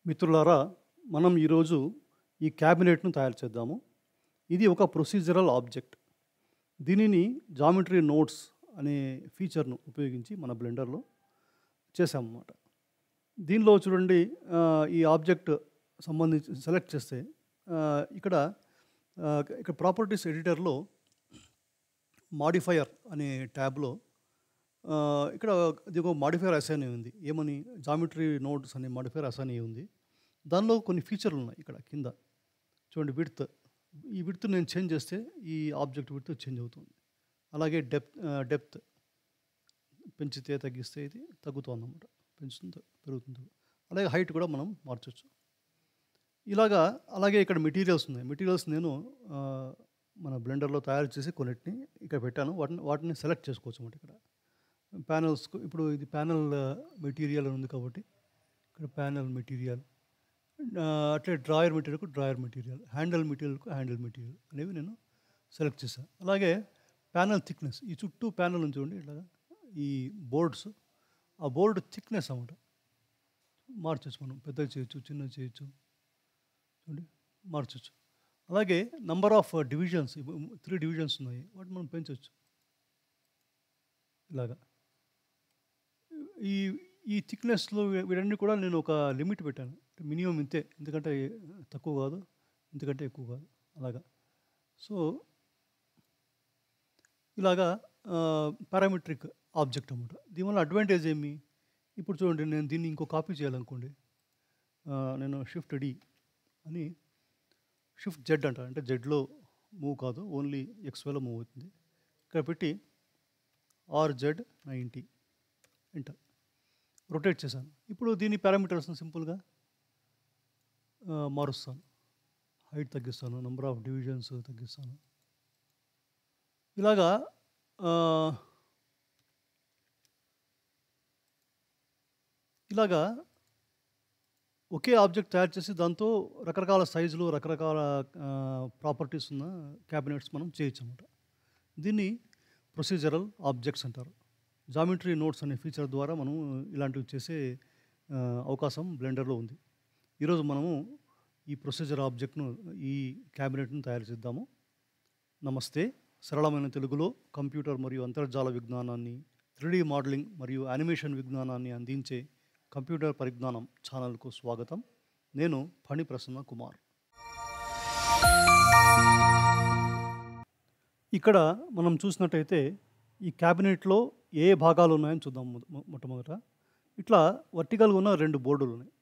మిత్రులారా, మనం ఈరోజు ఈ క్యాబినెట్‌ను తయారు చేద్దాము. ఇది ఒక ప్రొసీజరల్ ఆబ్జెక్ట్. దీనిని జామెట్రీ నోట్స్ అనే ఫీచర్‌ను ఉపయోగించి మన బ్లెండర్‌లో చేశామన్నమాట. దీనిలో చూడండి, ఈ ఆబ్జెక్ట్ సంబంధించి సెలెక్ట్ చేస్తే ఇక్కడ ఇక్కడ ప్రాపర్టీస్ ఎడిటర్‌లో మాడిఫైయర్ అనే ట్యాబ్‌లో ఇక్కడ ఇది ఒక మాడిఫైయర్ అసైన్ అయి ఉంది. ఏమని? జామెట్రీ నోడ్స్ అనే మాడిఫైయర్ అసైన్ అయి ఉంది. దానిలో కొన్ని ఫీచర్లు ఉన్నాయి ఇక్కడ కింద. చూడండి, విడ్త్. ఈ విడ్త్ నేను చేంజ్ చేస్తే ఈ ఆబ్జెక్ట్ విడ్త్ చేంజ్ అవుతుంది. అలాగే డెప్త్ పెంచితే తగ్గిస్తే ఇది తగ్గుతుందన్నమాట. పెంచుతుంది, పెరుగుతుంది. అలాగే హైట్ కూడా మనం మార్చొచ్చు. అలాగే ఇక్కడ మెటీరియల్స్ ఉన్నాయి. మెటీరియల్స్ నేను మన బ్లెండర్లో తయారు చేసి కొన్నిటిని ఇక్కడ పెట్టాను. వాటిని సెలెక్ట్ చేసుకోవచ్చు అన్నమాట. ఇక్కడ ప్యానెల్స్కు ఇప్పుడు ఇది ప్యానెల్ మెటీరియల్ అని ఉంది కాబట్టి ఇక్కడ ప్యానెల్ మెటీరియల్, అట్లే డ్రాయర్ మెటీరియల్, హ్యాండిల్ మెటీరియల్ అనేవి నేను సెలెక్ట్ చేశాను. అలాగే ప్యానెల్ థిక్నెస్, ఈ చుట్టూ ప్యానెల్ ఉంది చూడండి, ఇట్లాగా ఈ బోర్డ్స్, ఆ బోర్డు థిక్నెస్ అన్నమాట మార్చొచ్చు. మనం పెద్దగా చేయొచ్చు, చిన్నగా చేయొచ్చు, చూడండి మార్చొచ్చు. అలాగే నంబర్ ఆఫ్ డివిజన్స్, 3 డివిజన్స్ ఉన్నాయి, వాటిని మనం పెంచవచ్చు. ఇలాగా ఈ ఈ థిక్నెస్లో వీటన్ని కూడా నేను ఒక లిమిట్ పెట్టాను. మినిమం ఇంతే, ఎందుకంటే తక్కువ కాదు, ఇంతకంటే ఎక్కువ కాదు. అలాగా సో ఇలాగా పారామెట్రిక్ ఆబ్జెక్ట్ అన్నమాట. దీనివల్ల అడ్వాంటేజ్ ఏమి? ఇప్పుడు చూడండి, నేను దీన్ని ఇంకో కాపీ చేయాలనుకోండి, నేను షిఫ్ట్ డి అని, షిఫ్ట్ జెడ్ అంట, అంటే జెడ్లో మూవ్ కాదు, ఓన్లీ ఎక్స్వైలో మూవ్ అవుతుంది. ఇక్కడ పెట్టి RZ 90 ఎంటర్ రొటేట్ చేశాను. ఇప్పుడు దీని పారామీటర్స్ని సింపుల్గా మారుస్తాను. హైట్ తగ్గిస్తాను, నెంబర్ ఆఫ్ డివిజన్స్ తగ్గిస్తాను. ఇలాగా ఒకే ఆబ్జెక్ట్ తయారు చేసి దాంతో రకరకాల సైజులు, రకరకాల ప్రాపర్టీస్ ఉన్న క్యాబినెట్స్ మనం చేయొచ్చు అన్నమాట. దీన్ని ప్రొసీజరల్ ఆబ్జెక్ట్స్ అంటారు. జామెట్రీ నోట్స్ అనే ఫీచర్ ద్వారా మనం ఇలాంటివి చేసే అవకాశం బ్లెండర్లో ఉంది. ఈరోజు మనము ఈ ప్రొసీజర్ ఆబ్జెక్ట్ను, ఈ క్యాబినెట్ను తయారు చేద్దాము. నమస్తే. సరళమైన తెలుగులో కంప్యూటర్ మరియు అంతర్జాల విజ్ఞానాన్ని, 3D మోడలింగ్ మరియు యానిమేషన్ విజ్ఞానాన్ని అందించే కంప్యూటర్ పరిజ్ఞానం ఛానల్కు స్వాగతం. నేను ఫణి ప్రసన్న కుమార్. ఇక్కడ మనం చూసినట్టయితే ఈ క్యాబినెట్లో ఏ భాగాలు ఉన్నాయని చూద్దాం. మొట్టమొదట ఇట్లా వర్టికల్గా ఉన్న 2 బోర్డులు ఉన్నాయి.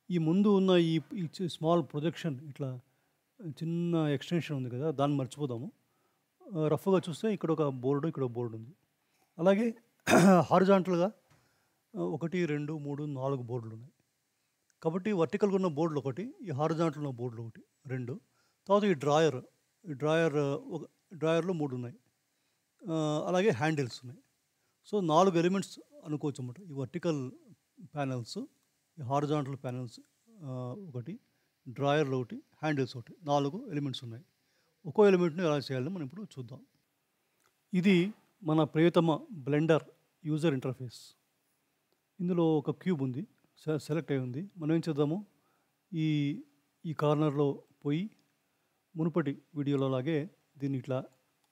ఈ ముందు ఉన్న ఈ స్మాల్ ప్రొజెక్షన్, ఇట్లా చిన్న ఎక్స్టెన్షన్ ఉంది కదా, దాన్ని మర్చిపోదాము. రఫ్గా చూస్తే ఇక్కడ ఒక బోర్డు, ఇక్కడ ఒక బోర్డు ఉంది. అలాగే హారిజాంటల్గా 1, 2, 3, 4 బోర్డులు ఉన్నాయి. కాబట్టి వర్టికల్గా ఉన్న బోర్డులు ఒకటి, ఈ హారిజాంటల్ ఉన్న బోర్డులు ఒకటి, 2. తర్వాత ఈ డ్రాయర్లో 3 ఉన్నాయి. అలాగే హ్యాండిల్స్ ఉన్నాయి. సో 4 ఎలిమెంట్స్ అనుకోవచ్చు అన్నమాట. ఈ వర్టికల్ ప్యానెల్స్, ఈ హారిజాంటల్ ప్యానెల్స్ ఒకటి, డ్రాయర్లు ఒకటి, హ్యాండిల్స్ ఒకటి, 4 ఎలిమెంట్స్ ఉన్నాయి. ఒక్కో ఎలిమెంట్ని ఎలా చేయాలని మనం ఇప్పుడు చూద్దాం. ఇది మన ప్రియతమ బ్లెండర్ యూజర్ ఇంటర్ఫేస్. ఇందులో ఒక క్యూబ్ ఉంది, సెలెక్ట్ అయి ఉంది. మనం ఏం చేద్దాము, ఈ కార్నర్లో పోయి మునుపటి వీడియోలో లాగే దీన్ని ఇట్లా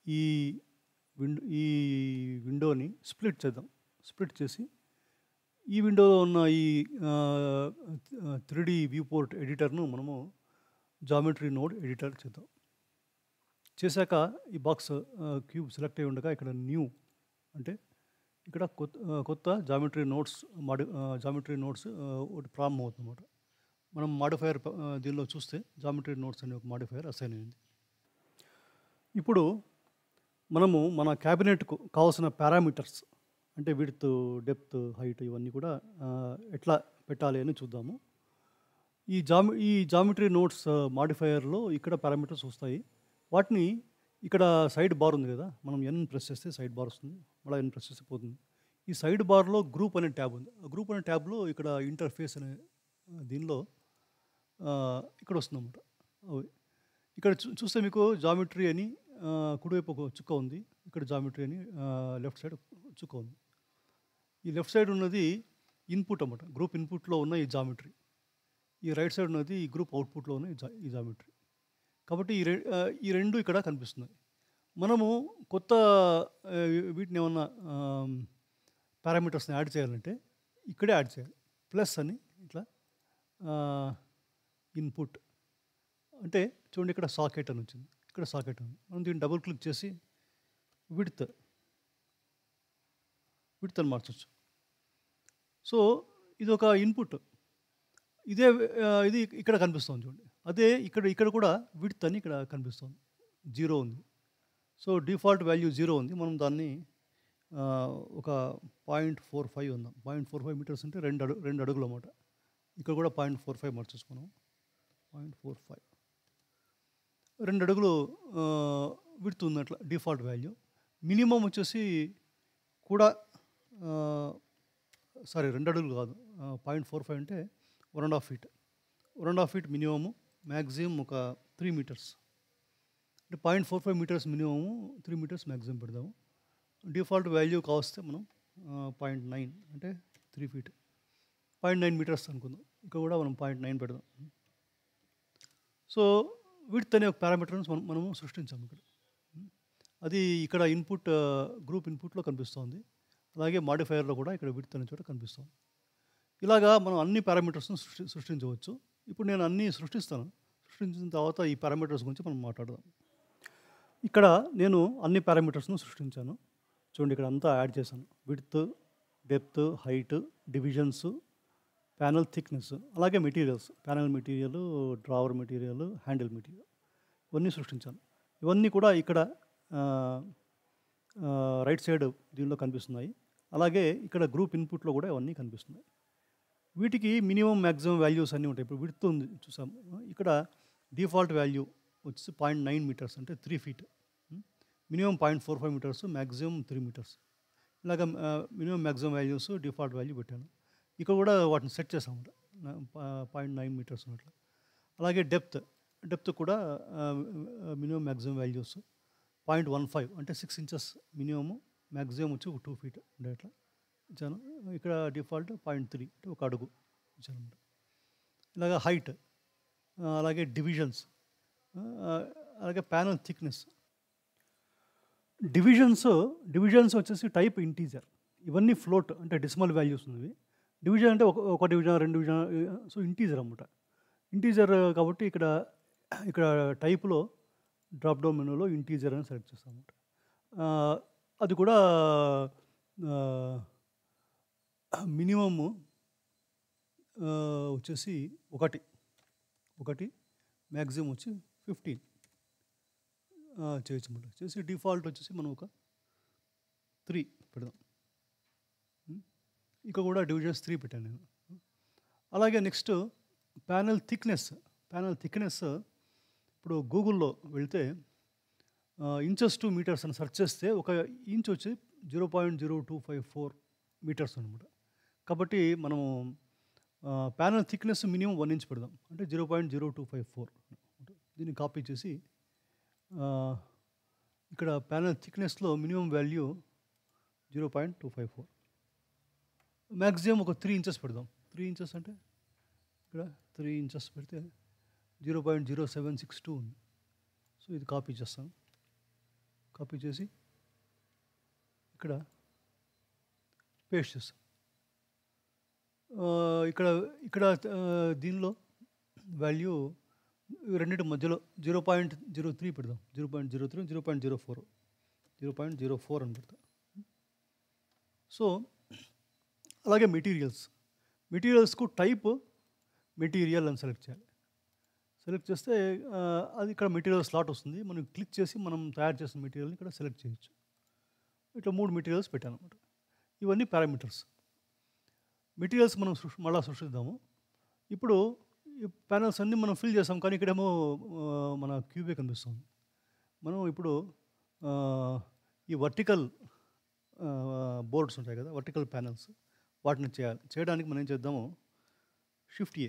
ఈ విండోని స్ప్లిట్ చేద్దాం. స్ప్లిట్ చేసి ఈ విండోలో ఉన్న ఈ 3D వ్యూ పోర్ట్ ఎడిటర్ను మనము జామెట్రీ నోడ్ ఎడిటర్ చేద్దాం. చేశాక ఈ బాక్స్ క్యూబ్ సెలెక్ట్ అయి ఉండగా ఇక్కడ న్యూ అంటే ఇక్కడ కొత్త జామెట్రీ నోట్స్ ఒకటి ప్రారంభం అవుతుంది అన్నమాట. మనం మాడిఫైయర్ దీనిలో చూస్తే జామెట్రీ నోట్స్ అనే ఒక మాడిఫైయర్ అసైన్ అయింది. ఇప్పుడు మనము మన క్యాబినెట్కు కావాల్సిన పారామీటర్స్, అంటే విడ్త్, డెప్త్, హైట్, ఇవన్నీ కూడా ఎట్లా పెట్టాలి అని చూద్దాము. ఈ జామెట్రీ నోట్స్ మాడిఫైయర్లో ఇక్కడ పారామీటర్స్ వస్తాయి. వాటిని ఇక్కడ సైడ్ బార్ ఉంది కదా, మనం N ప్రెస్ చేస్తే సైడ్ బార్ వస్తుంది, మళ్ళీ N ప్రెస్ చేస్తే పోతుంది. ఈ సైడ్ బార్లో గ్రూప్ అనే ట్యాబ్ ఉంది. ఆ గ్రూప్ అనే ట్యాబ్లో ఇక్కడ ఇంటర్ఫేస్ అనే దీనిలో ఇక్కడ వస్తుందన్నమాట. ఇక్కడ చూస్తే మీకు జామెట్రీ అని కుడివైపు ఒక చుక్క ఉంది, ఇక్కడ జామెట్రీ అని లెఫ్ట్ సైడ్ చుక్క ఉంది. ఈ లెఫ్ట్ సైడ్ ఉన్నది ఇన్పుట్ అన్నమాట. గ్రూప్ ఇన్పుట్లో ఉన్న ఈ జామెట్రీ. ఈ రైట్ సైడ్ ఉన్నది ఈ గ్రూప్ అవుట్పుట్లో ఉన్న ఈ జామెట్రీ. కాబట్టి ఈ రెండు ఇక్కడ కనిపిస్తున్నాయి. మనము కొత్త వీటిని ఏమన్నా పారామీటర్స్ని యాడ్ చేయాలంటే ఇక్కడే యాడ్ చేయాలి. ప్లస్ అని ఇట్లా ఇన్పుట్ అంటే చూడండి, ఇక్కడ సాకెట్ అని వచ్చింది, ఇక్కడ సాకెట్ ఉంది. మనం దీన్ని డబుల్ క్లిక్ చేసి విడ్త్ అని మార్చవచ్చు. సో ఇది ఒక ఇన్పుట్. ఇది ఇక్కడ కనిపిస్తుంది చూడండి. అదే ఇక్కడ కూడా విడ్త్ అని ఇక్కడ కనిపిస్తుంది, 0 ఉంది. సో డిఫాల్ట్ వాల్యూ 0 ఉంది. మనం దాన్ని ఒక 0.45 ఉందాం. 0.45 మీటర్స్ అంటే 2 అడుగులు అన్నమాట. ఇక్కడ కూడా 0.45 మార్చచ్చు మనం. 0.45 2 అడుగులు విడ్త్ ఉంది అట్లా డిఫాల్ట్ వాల్యూ. మినిమం వచ్చేసి కూడా 2 అడుగులు కాదు, 0.45 అంటే 1.5 ఫీట్. 1.5 ఫీట్ మినిమము, మ్యాక్సిమం ఒక 3 మీటర్స్. అంటే 0.45 మీటర్స్ మినిమము, 3 మీటర్స్ మ్యాక్సిమం పెడదాము. డిఫాల్ట్ వాల్యూ కావస్తే మనం 0.9 అంటే 3 ఫీట్, 0.9 మీటర్స్ అనుకుందాం. ఇక్కడ కూడా మనం 0.9 పెడదాం. సో విడ్త్ అనే ఒక పారామీటర్ని మనము సృష్టించాము ఇక్కడ. అది ఇక్కడ ఇన్పుట్ గ్రూప్ ఇన్పుట్లో కనిపిస్తుంది. అలాగే మాడిఫైయర్లో కూడా ఇక్కడ విడ్త్ అనే చోట కనిపిస్తుంది. ఇలాగా మనం అన్ని పారామీటర్స్ని సృష్టించవచ్చు. ఇప్పుడు నేను అన్నీ సృష్టిస్తాను. సృష్టించిన తర్వాత ఈ పారామీటర్స్ గురించి మనం మాట్లాడదాం. ఇక్కడ నేను అన్ని పారామీటర్స్ను సృష్టించాను. చూడండి, ఇక్కడ అంతా యాడ్ చేశాను. Width, depth, height, divisions, panel thickness, అలాగే materials, panel material, drawer material, handle material, ఇవన్నీ సృష్టించాను. ఇవన్నీ కూడా ఇక్కడ రైట్ సైడ్ దీనిలో కనిపిస్తున్నాయి. అలాగే ఇక్కడ గ్రూప్ ఇన్పుట్లో కూడా ఇవన్నీ కనిపిస్తున్నాయి. వీటికి మినిమం మ్యాక్సిమం వాల్యూస్ అన్నీ ఉంటాయి. ఇప్పుడు విడ్త్ ఉంది చూసాము. ఇక్కడ డిఫాల్ట్ వాల్యూ వచ్చేసి 0.9 మీటర్స్ అంటే 3 feet. Minimum 0.45 metres, maximum 3 metres. ఇలాగ minimum maximum values default value పెట్టాను. ఇక్కడ కూడా వాటిని సెట్ చేసాము, 0.9 మీటర్స్ ఉన్నట్లు. అలాగే డెప్త్ కూడా మినిమం మ్యాక్సిమం వాల్యూస్ 0.15 అంటే 6 ఇంచెస్ మినిమము, మ్యాక్సిమం వచ్చి 2 ఫీట్ ఉండేట్లా ఇచ్చాను. ఇక్కడ డిఫాల్ట్ 0.3 అంటే 1 అడుగు ఇచ్చాను అనమాట. ఇలాగ హైట్, అలాగే డివిజన్స్, అలాగే ప్యానల్ థిక్నెస్. డివిజన్స్ వచ్చేసి టైప్ ఇంటీజర్. ఇవన్నీ ఫ్లోట్ అంటే డెసిమల్ వాల్యూస్ ఉన్నవి. డివిజన్ అంటే ఒక డివిజన్, 2 డివిజన్, సో ఇంటీజర్ అన్నమాట. ఇంటీజర్ కాబట్టి ఇక్కడ టైప్లో డ్రాప్ డౌన్ మెనూలో ఇంటీజర్ అని సెలెక్ట్ చేస్తాం అన్నమాట. అది కూడా మినిమము వచ్చేసి 1, మ్యాక్సిమం వచ్చి 15 చేయొచ్చు అన్నమాట. చేసి డిఫాల్ట్ వచ్చేసి మనం ఒక 3 పెడదాం. ఇక కూడా డివిజన్స్ 3 పెట్టాను నేను. అలాగే నెక్స్ట్ ప్యానల్ థిక్నెస్. ఇప్పుడు గూగుల్లో వెళ్తే ఇంచెస్ టు మీటర్స్ అని సెర్చ్ చేస్తే 1 ఇంచ్ వచ్చి 0.0254 మీటర్స్ అనమాట. కాబట్టి మనము ప్యానల్ థిక్నెస్ మినిమం 1 ఇంచ్ పెడదాం, అంటే 0.0254. దీన్ని కాపీ చేసి ఇక్కడ ప్యానల్ థిక్నెస్లో మినిమం వాల్యూ 0.254, మ్యాక్సిమం ఒక 3 ఇంచెస్ పెడదాం. 3 ఇంచెస్ అంటే ఇక్కడ 3 ఇంచెస్ పెడితే 0.0762 ఉంది. సో ఇది కాపీ చేస్తాను. కాపీ చేసి ఇక్కడ పేస్ట్ చేస్తాం. ఇక్కడ దీనిలో వాల్యూ రెండింటి మధ్యలో 0.03 పెడదాం. 0.03, 0.04 అని పెడతాం. సో అలాగే మెటీరియల్స్కు టైప్ మెటీరియల్ అని సెలెక్ట్ చేయాలి. సెలెక్ట్ చేస్తే అది ఇక్కడ మెటీరియల్ స్లాట్ వస్తుంది. మనం క్లిక్ చేసి మనం తయారు చేసిన మెటీరియల్ని ఇక్కడ సెలెక్ట్ చేయొచ్చు. ఇట్లా 3 మెటీరియల్స్ పెట్టాను అనమాట. ఇవన్నీ పారామీటర్స్. మెటీరియల్స్ మనం మళ్ళీ సృష్టిద్దాము. ఇప్పుడు ఈ ప్యానల్స్ అన్నీ మనం ఫిల్ చేస్తాం, కానీ ఇక్కడేమో మన క్యూబే కనిపిస్తుంది. మనం ఇప్పుడు ఈ వర్టికల్ బోర్డ్స్ ఉంటాయి కదా, వర్టికల్ ప్యానల్స్, వాటిని చేయడానికి మనం ఏం చేద్దాము, Shift A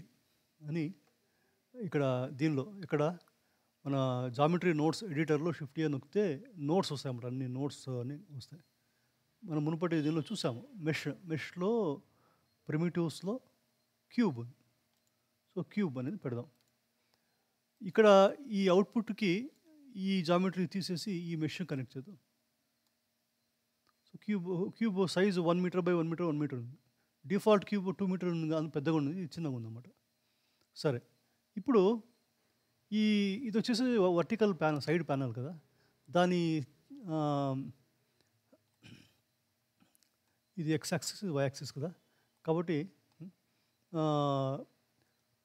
అని ఇక్కడ మన జామెట్రీ నోట్స్ ఎడిటర్లో Shift A నొక్కితే నోట్స్ వస్తాయి అన్నమాట. అన్ని నోట్స్ అని వస్తాయి. మనం మునుపటి దీనిలో చూసాము మెష్లో ప్రిమిటివ్స్లో క్యూబ్. సో క్యూబ్ అనేది పెడదాం. ఇక్కడ ఈ అవుట్పుట్కి ఈ జామెట్రీ తీసేసి ఈ మెష్ కనెక్ట్ చేద్దాం. So cube size 1 metre by 1 metre 1 metre ఉంది. డిఫాల్ట్ క్యూబ్ 2 మీటర్ ఉంది, అంత పెద్దగా ఉంది, ఇది చిన్నగా ఉందన్నమాట. సరే, ఇప్పుడు ఇది వచ్చేసి వర్టికల్ ప్యానల్, సైడ్ ప్యానల్ కదా, దాని ఇది ఎక్స్ యాక్సిస్, ఇది వై యాక్సిస్ కదా, కాబట్టి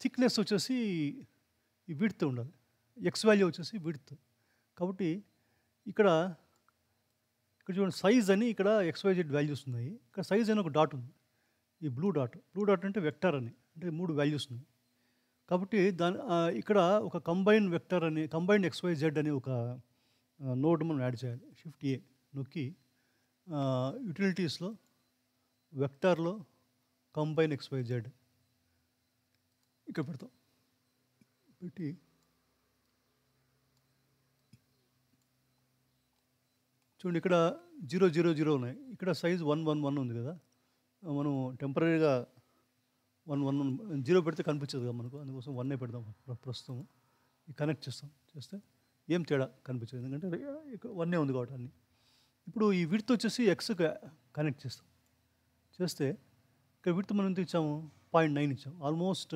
థిక్నెస్ వచ్చేసి ఈ విడ్త్ ఉండాలి, ఎక్స్ వాల్యూ వచ్చేసి విడ్త్. కాబట్టి ఇక్కడ చూడండి, సైజ్ అని ఇక్కడ XYZ వాల్యూస్ ఉన్నాయి. ఇక్కడ సైజ్ అని ఒక డాట్ ఉంది, ఈ బ్లూ డాట్ అంటే వెక్టర్ అని, అంటే 3 వాల్యూస్ ఉన్నాయి. కాబట్టి ఇక్కడ ఒక కంబైన్డ్ వెక్టర్ అని, కంబైన్డ్ XYZ అని ఒక నోడ్ మనం యాడ్ చేయాలి. షిఫ్ట్ A నొక్కి యూటిలిటీస్లో వెక్టర్లో కంబైన్ XYZ ఇక్కడ పెడతాం. పెట్టి చూడండి, ఇక్కడ 0 0 0 ఉన్నాయి, ఇక్కడ సైజ్ 1 1 1 ఉంది కదా, మనం టెంపరీగా 1 1 0 పెడితే కనిపించదు కదా మనకు, అందుకోసం 1 పెడదాం ప్రస్తుతం. కనెక్ట్ చేస్తే ఏం తేడా కనిపించదు, ఎందుకంటే 1 ఉంది కాబట్టి అన్ని. ఇప్పుడు ఈ విడ్త్ వచ్చేసి ఎక్స్కి కనెక్ట్ చేస్తే ఇక్కడ విడ్త్ మనం ఎంత ఇచ్చాము, 0.9 ఇచ్చాము. ఆల్మోస్ట్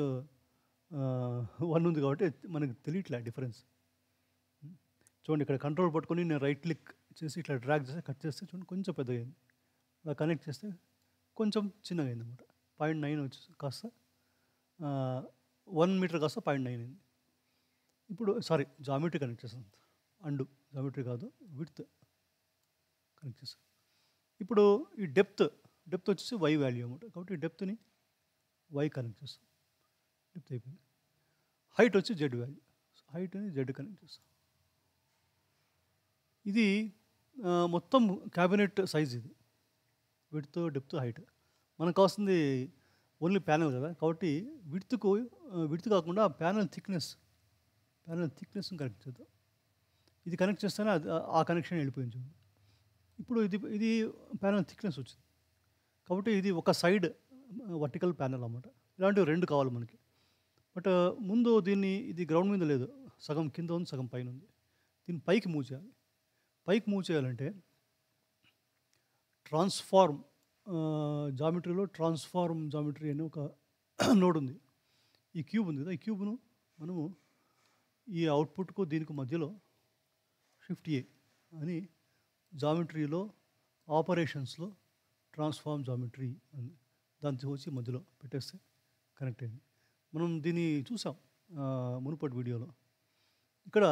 1 ఉంది కాబట్టి మనకి తెలియట్లే డిఫరెన్స్. చూడండి, ఇక్కడ కంట్రోల్ పట్టుకొని నేను రైట్ క్లిక్ చేసి ఇట్లా డ్రాగ్ చేస్తే, కట్ చేస్తే చూడండి కొంచెం పెద్దగా అయింది. అలా కనెక్ట్ చేస్తే కొంచెం చిన్నగా అయింది అనమాట. 0.9 వచ్చేసి కాస్త 1 మీటర్ కాస్త 0.9 అయింది. ఇప్పుడు జామెట్రీ కనెక్ట్ చేస్తాం, జామెట్రీ కాదు, విడ్త్ కనెక్ట్ చేస్తాం. ఇప్పుడు ఈ డెప్త్ వచ్చేసి వై వాల్యూ అనమాట, కాబట్టి డెప్త్ని వై కనెక్ట్ చేస్తాం. డెప్త్ అయిపోయింది. హైట్ వచ్చి జెడ్ వాల్యూ, హైట్ని జెడ్ కనెక్ట్ చేస్తాం. ఇది మొత్తం క్యాబినెట్ సైజ్, ఇది విడ్త్, డెప్త్, హైట్. మనకు కావాల్సింది ఓన్లీ ప్యానల్ కదా, కాబట్టి విడ్త్ కాకుండా ప్యానల్ థిక్నెస్ కనెక్ట్ చేద్దాం. ఇది కనెక్ట్ చేస్తేనే ఆ కనెక్షన్ వెళ్ళిపోయింది. ఇప్పుడు ఇది ప్యానల్ థిక్నెస్ వచ్చింది, కాబట్టి ఇది ఒక సైడ్ వర్టికల్ ప్యానల్ అన్నమాట. ఇలాంటివి 2 కావాలి మనకి. బట్ ముందు ఇది గ్రౌండ్ మీద లేదు, సగం కింద ఉంది, సగం పైన ఉంది. దీన్ని పైకి మూవ్ చేయాలంటే ట్రాన్స్ఫార్మ్ జామెట్రీలో ట్రాన్స్ఫార్మ్ జామెట్రీ అనే ఒక నోడ్ ఉంది. ఈ క్యూబ్ ఉంది కదా, ఈ క్యూబ్ను మనము ఈ అవుట్పుట్కు దీనికి మధ్యలో షిఫ్ట్ A అని జామెట్రీలో ఆపరేషన్స్లో ట్రాన్స్ఫార్మ్ జామెట్రీ అని దాన్ని వచ్చి మధ్యలో పెట్టేస్తే కనెక్ట్ అయింది. మనం దీన్ని చూసాం మునుపటి వీడియోలో. ఇక్కడ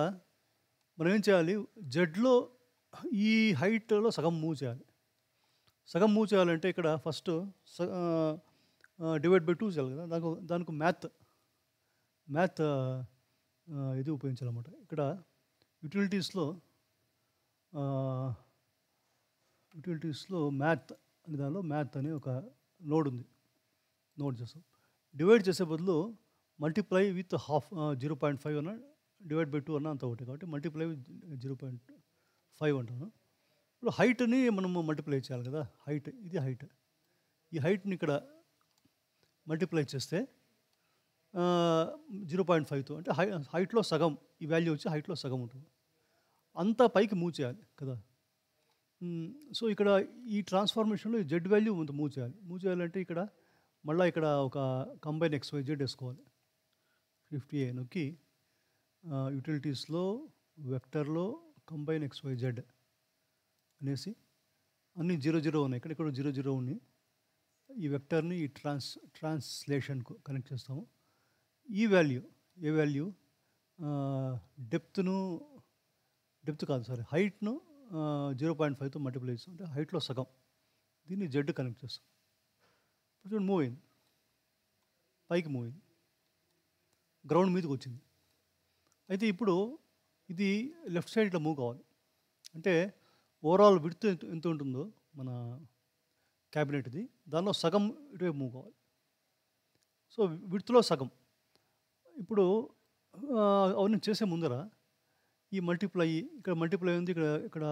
మనం ఏం చేయాలి, జెడ్లో ఈ హైట్లో సగం మూవ్ చేయాలంటే ఇక్కడ ఫస్ట్ డివైడ్ బై 2 చేయాలి కదా, దానికి మ్యాథ్ ఇది ఉపయోగించాలన్నమాట. ఇక్కడ యూటిలిటీస్లో మ్యాథ్ అనే దానిలో మ్యాథ్ అనే ఒక నోడ్ చేస్తాం. డివైడ్ చేసే బదులు మల్టిప్లై విత్ 0.5 అన్న, డివైడ్ బై 2 అన్న అంత ఒకటి, కాబట్టి మల్టిప్లై విత్ 0.5 అంటాను. ఇప్పుడు హైట్ని మనము మల్టిప్లై చేయాలి కదా, ఇది హైట్. ఈ హైట్ని ఇక్కడ మల్టిప్లై చేస్తే 0.5తో, అంటే హైట్లో సగం, ఈ వాల్యూ వచ్చి హైట్లో సగం ఉంటుంది. అంతా పైకి మూవ్ చేయాలి కదా. సో ఇక్కడ ఈ ట్రాన్స్ఫార్మేషన్లో ఈ జెడ్ వాల్యూ మూవ్ చేయాలంటే ఇక్కడ మళ్ళీ ఇక్కడ ఒక కంబైన్ XYZ వేసుకోవాలి. షిఫ్ట్ A నొక్కి యూటిలిటీస్లో వెక్టర్లో కంబైన్ XYZ అనేసి అన్ని 0 0 ఉన్నాయి, ఇక్కడ 0 0 ఉన్నాయి. ఈ వెక్టర్ని ఈ ట్రాన్స్లేషన్కు కనెక్ట్ చేస్తాము. ఏ వాల్యూ హైట్ను 0.5తో మల్టిప్లై చేస్తాం, అంటే హైట్లో సగం, దీన్ని జెడ్ కనెక్ట్ చేస్తాం. ఇప్పుడు మూవ్ అయింది, పైకి మూవ్ అయింది, గ్రౌండ్ మీదకి వచ్చింది. అయితే ఇప్పుడు ఇది లెఫ్ట్ సైడ్ ఇట్లా మూవ్ కావాలి అంటే ఓవరాల్ విడ్త్ ఎంత ఉంటుందో మన క్యాబినెట్ది, దానిలో సగం ఇటువైపు మూవ్ కావాలి. సో విడ్త్లో సగం. ఇప్పుడు అవన్నీ చేసే ముందర ఈ మల్టిప్లై ఉంది, ఇక్కడ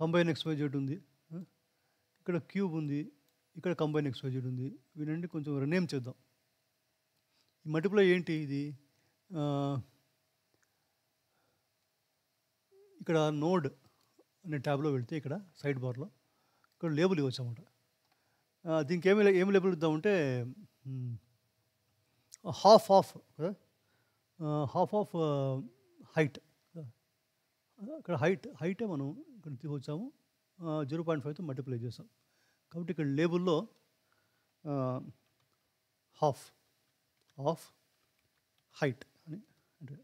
కంబైన్ XYZ ఉంది, ఇక్కడ క్యూబ్ ఉంది, ఇక్కడ కంబైన్ XYZ ఉంది. వీటన్ని కొంచెం రినేమ్ చేద్దాం. ఈ మల్టిప్లై ఏంటి ఇది? ఇక్కడ నోడ్ అనే ట్యాబ్లో వెళ్తే ఇక్కడ సైడ్ బార్లో ఇక్కడ లేబుల్ ఇవ్వచ్చు అన్నమాట. దీనికి ఏమి లేబుల్ ఇద్దామంటే హాఫ్ ఆఫ్ కదా, హాఫ్ ఆఫ్ హైట్. ఇక్కడ హైటే మనం ఇక్కడ తీసుకొచ్చాము, 0.5తో మల్టిప్లై చేసాం. కాబట్టి ఇక్కడ లేబుల్లో హాఫ్ ఆఫ్ హైట్ అని, అంటే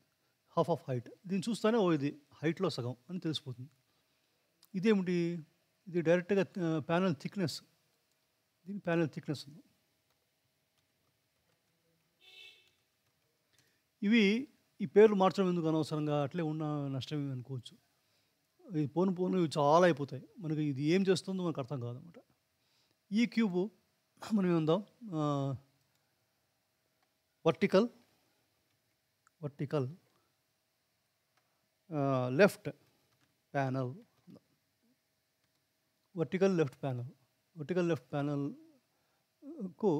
హాఫ్ ఆఫ్ హైట్. దీన్ని చూస్తానే ఇది హైట్లో సగం అని తెలిసిపోతుంది. ఇదేమిటి? ఇది డైరెక్ట్గా ప్యానల్ థిక్నెస్. దీని ప్యానల్ థిక్నెస్ ఉంది. ఈ పేర్లు మార్చడం ఎందుకు అనవసరంగా, అట్లే ఉన్న నష్టం అనుకోవచ్చు. ఇది పోను ఇవి చాలా అయిపోతాయి, మనకి ఇది ఏం చేస్తుందో మనకు అర్థం కాదనమాట. ఈ క్యూబు మనం ఏముందాం, vertical left panel, vertical left ప్యానల్కు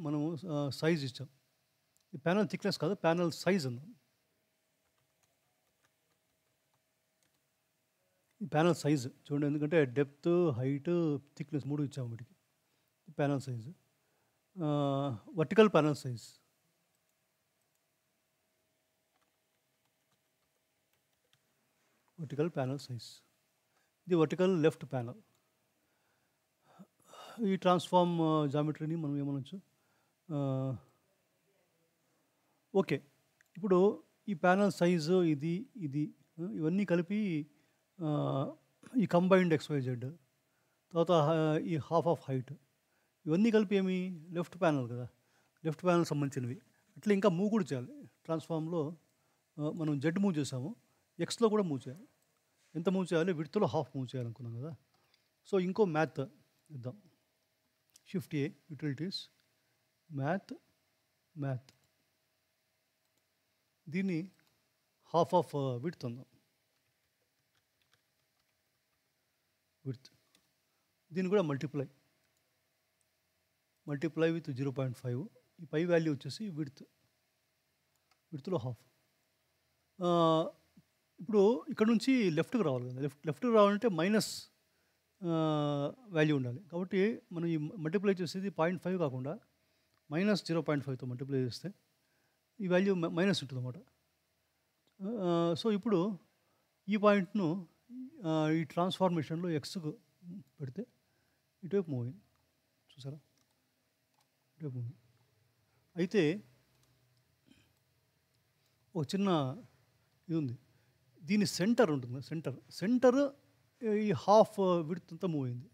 మనము సైజ్ ఇచ్చాం. ఈ ప్యానల్ థిక్నెస్ కాదు, ప్యానల్ సైజ్ అన్నాం. ఈ ప్యానల్ సైజ్ చూడండి, ఎందుకంటే డెప్త్, హైట్, థిక్నెస్ 3 ఇచ్చాము వీటికి. Panel size, vertical panel size. ఇది వర్టికల్ లెఫ్ట్ ప్యానల్. ఈ ట్రాన్స్ఫార్మ్ జామెట్రీని మనం ఏమనొచ్చు, ఓకే. ఇప్పుడు ఈ ప్యానల్ సైజు ఇది ఇవన్నీ కలిపి ఈ కంబైన్డ్ XYZ, తర్వాత ఈ హాఫ్ ఆఫ్ హైట్, ఇవన్నీ కలిపి ఏమి లెఫ్ట్ ప్యానల్ కదా, లెఫ్ట్ ప్యానల్ సంబంధించినవి. అట్లా ఇంకా మూవ్ కూడా చేయాలి. ట్రాన్స్ఫార్మ్లో మనం Z మూవ్ చేసాము, Xలో కూడా మూవ్ చేయాలి. ఎంత మూవ్ చేయాలి? విడ్త్లో హాఫ్ మూవ్ చేయాలనుకున్నాం కదా. సో ఇంకో మ్యాథ్ ఇద్దాం. Shift A, utilities, math. దీన్ని హాఫ్ ఆఫ్ విడ్త్ ఉందాం. దీన్ని కూడా మల్టిప్లై విత్ 0.5. ఈ పై వాల్యూ వచ్చేసి విడ్త్లో హాఫ్. ఇప్పుడు ఇక్కడ నుంచి లెఫ్ట్కి రావాలి కదా, లెఫ్ట్కి రావాలంటే మైనస్ వాల్యూ ఉండాలి. కాబట్టి మనం ఈ మల్టిప్లై చేసేది 0.5 కాకుండా -0.5తో మల్టిప్లై చేస్తే ఈ వాల్యూ మైనస్ ఉంటుంది అన్నమాట. సో ఇప్పుడు ఈ పాయింట్ను ఈ ట్రాన్స్ఫార్మేషన్లో Xకు పెడితే ఇటువైపు మూవ్ అయింది, చూసారా? ఇటువైపు మూవ్. అయితే ఒక చిన్న ఇది ఉంది, దీని సెంటర్ ఉంటుంది. సెంటర్ ఈ హాఫ్ విడ్త్ అంతా మూవ్ అయింది,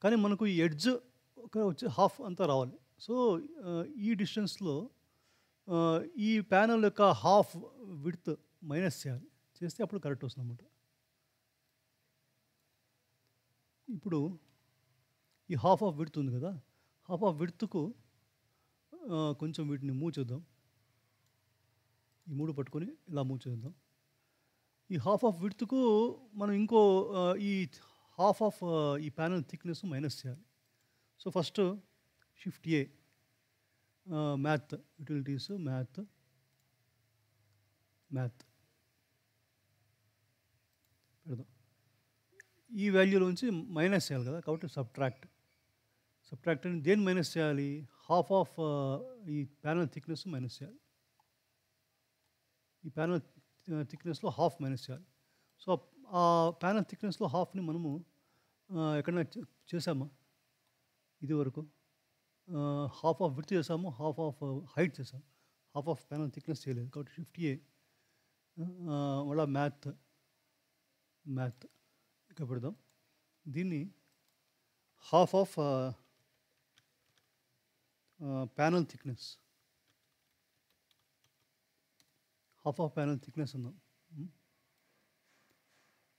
కానీ మనకు ఈ ఎడ్జ్ వచ్చి హాఫ్ అంతా రావాలి. సో ఈ డిస్టెన్స్లో ఈ ప్యానల్ యొక్క హాఫ్ విడ్త్ మైనస్ చేస్తే అప్పుడు కరెక్ట్ వస్తుంది అన్నమాట. ఇప్పుడు ఈ హాఫ్ ఆఫ్ విడ్త్ ఉంది కదా, హాఫ్ ఆఫ్ విడ్త్కు కొంచెం వీటిని మూవ్ చేద్దాం. ఈ 3 పట్టుకొని ఇలా మూవ్ చేద్దాం. ఈ హాఫ్ ఆఫ్ విడ్త్కు మనం ఇంకో ఈ హాఫ్ ఆఫ్ ఈ ప్యానల్ థిక్నెస్ మైనస్ చేయాలి. So first shift A, math, utilities, math పెడదాం. ఈ వాల్యూలోంచి మైనస్ చేయాలి కదా, కాబట్టి సబ్ట్రాక్ట్ అని దేన్ని మైనస్ చేయాలి? హాఫ్ ఆఫ్ ఈ ప్యానల్ థిక్నెస్ మైనస్ చేయాలి. ఈ ప్యానల్ థిక్నెస్లో హాఫ్ మైనస్ చేయాలి. సో ఆ ప్యానల్ థిక్నెస్లో హాఫ్ని మనము ఎక్కడైనా చేసామా ఇది వరకు? హాఫ్ ఆఫ్ విడ్త్ చేసాము, హాఫ్ ఆఫ్ హైట్ చేసాము, హాఫ్ ఆఫ్ ప్యానల్ థిక్నెస్ చేయలేదు. కాబట్టి షిఫ్ట్ A, మళ్ళీ మ్యాథ్ ఇక్కడ పెడదాం. దీన్ని హాఫ్ ఆఫ్ ప్యానల్ థిక్నెస్ ఉందాం.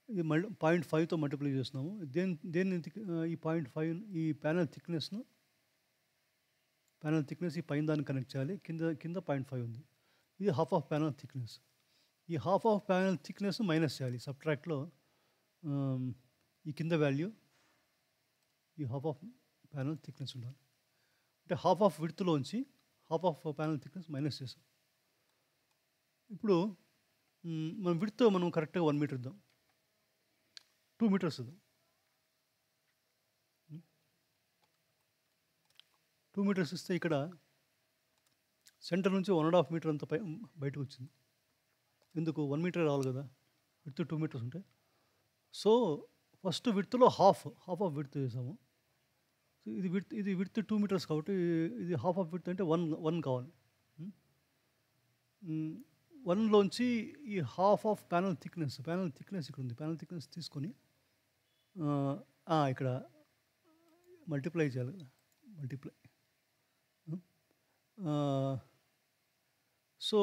ఇది మళ్ళీ 0.5తో మల్టిప్లై చేస్తున్నాము. దేన్ని ఈ 0.5 ఈ ప్యానల్ థిక్నెస్ ఈ పైన దాన్ని కనెక్ట్ చేయాలి. కింద 0.5 ఉంది. ఇది హాఫ్ ఆఫ్ ప్యానల్ థిక్నెస్. ఈ half of panel thickness minus చేయాలి. సబ్ట్రాక్ట్లో ఈ కింద వాల్యూ ఈ హాఫ్ ఆఫ్ ప్యానల్ థిక్నెస్ ఉండాలి. అంటే హాఫ్ ఆఫ్ విడ్త్లోంచి half of panel thickness minus చేసాం. ఇప్పుడు మనం విడ్త్ మనం కరెక్ట్గా 1 మీటర్ ఇద్దాం, 2 మీటర్స్ ఇద్దాం. 2 మీటర్స్ ఇస్తే ఇక్కడ సెంటర్ నుంచి 1.5 మీటర్ అంత బయటకు వచ్చింది. ఎందుకు? 1 మీటర్ రావాలి కదా, విడ్త్ 2 మీటర్స్ ఉంటాయి. సో ఫస్ట్ విడ్త్లో హాఫ్ ఆఫ్ విడ్త్ చేసాము. ఇది విడ్త్ 2 మీటర్స్ కాబట్టి ఇది హాఫ్ ఆఫ్ విడ్త్ అంటే 1 కావాలి. 1లోంచి ఈ హాఫ్ ఆఫ్ ప్యానల్ థిక్నెస్ ఇక్కడ ఉంది. ప్యానల్ థిక్నెస్ తీసుకొని ఇక్కడ మల్టిప్లై చేయాలి కదా, మల్టిప్లై. సో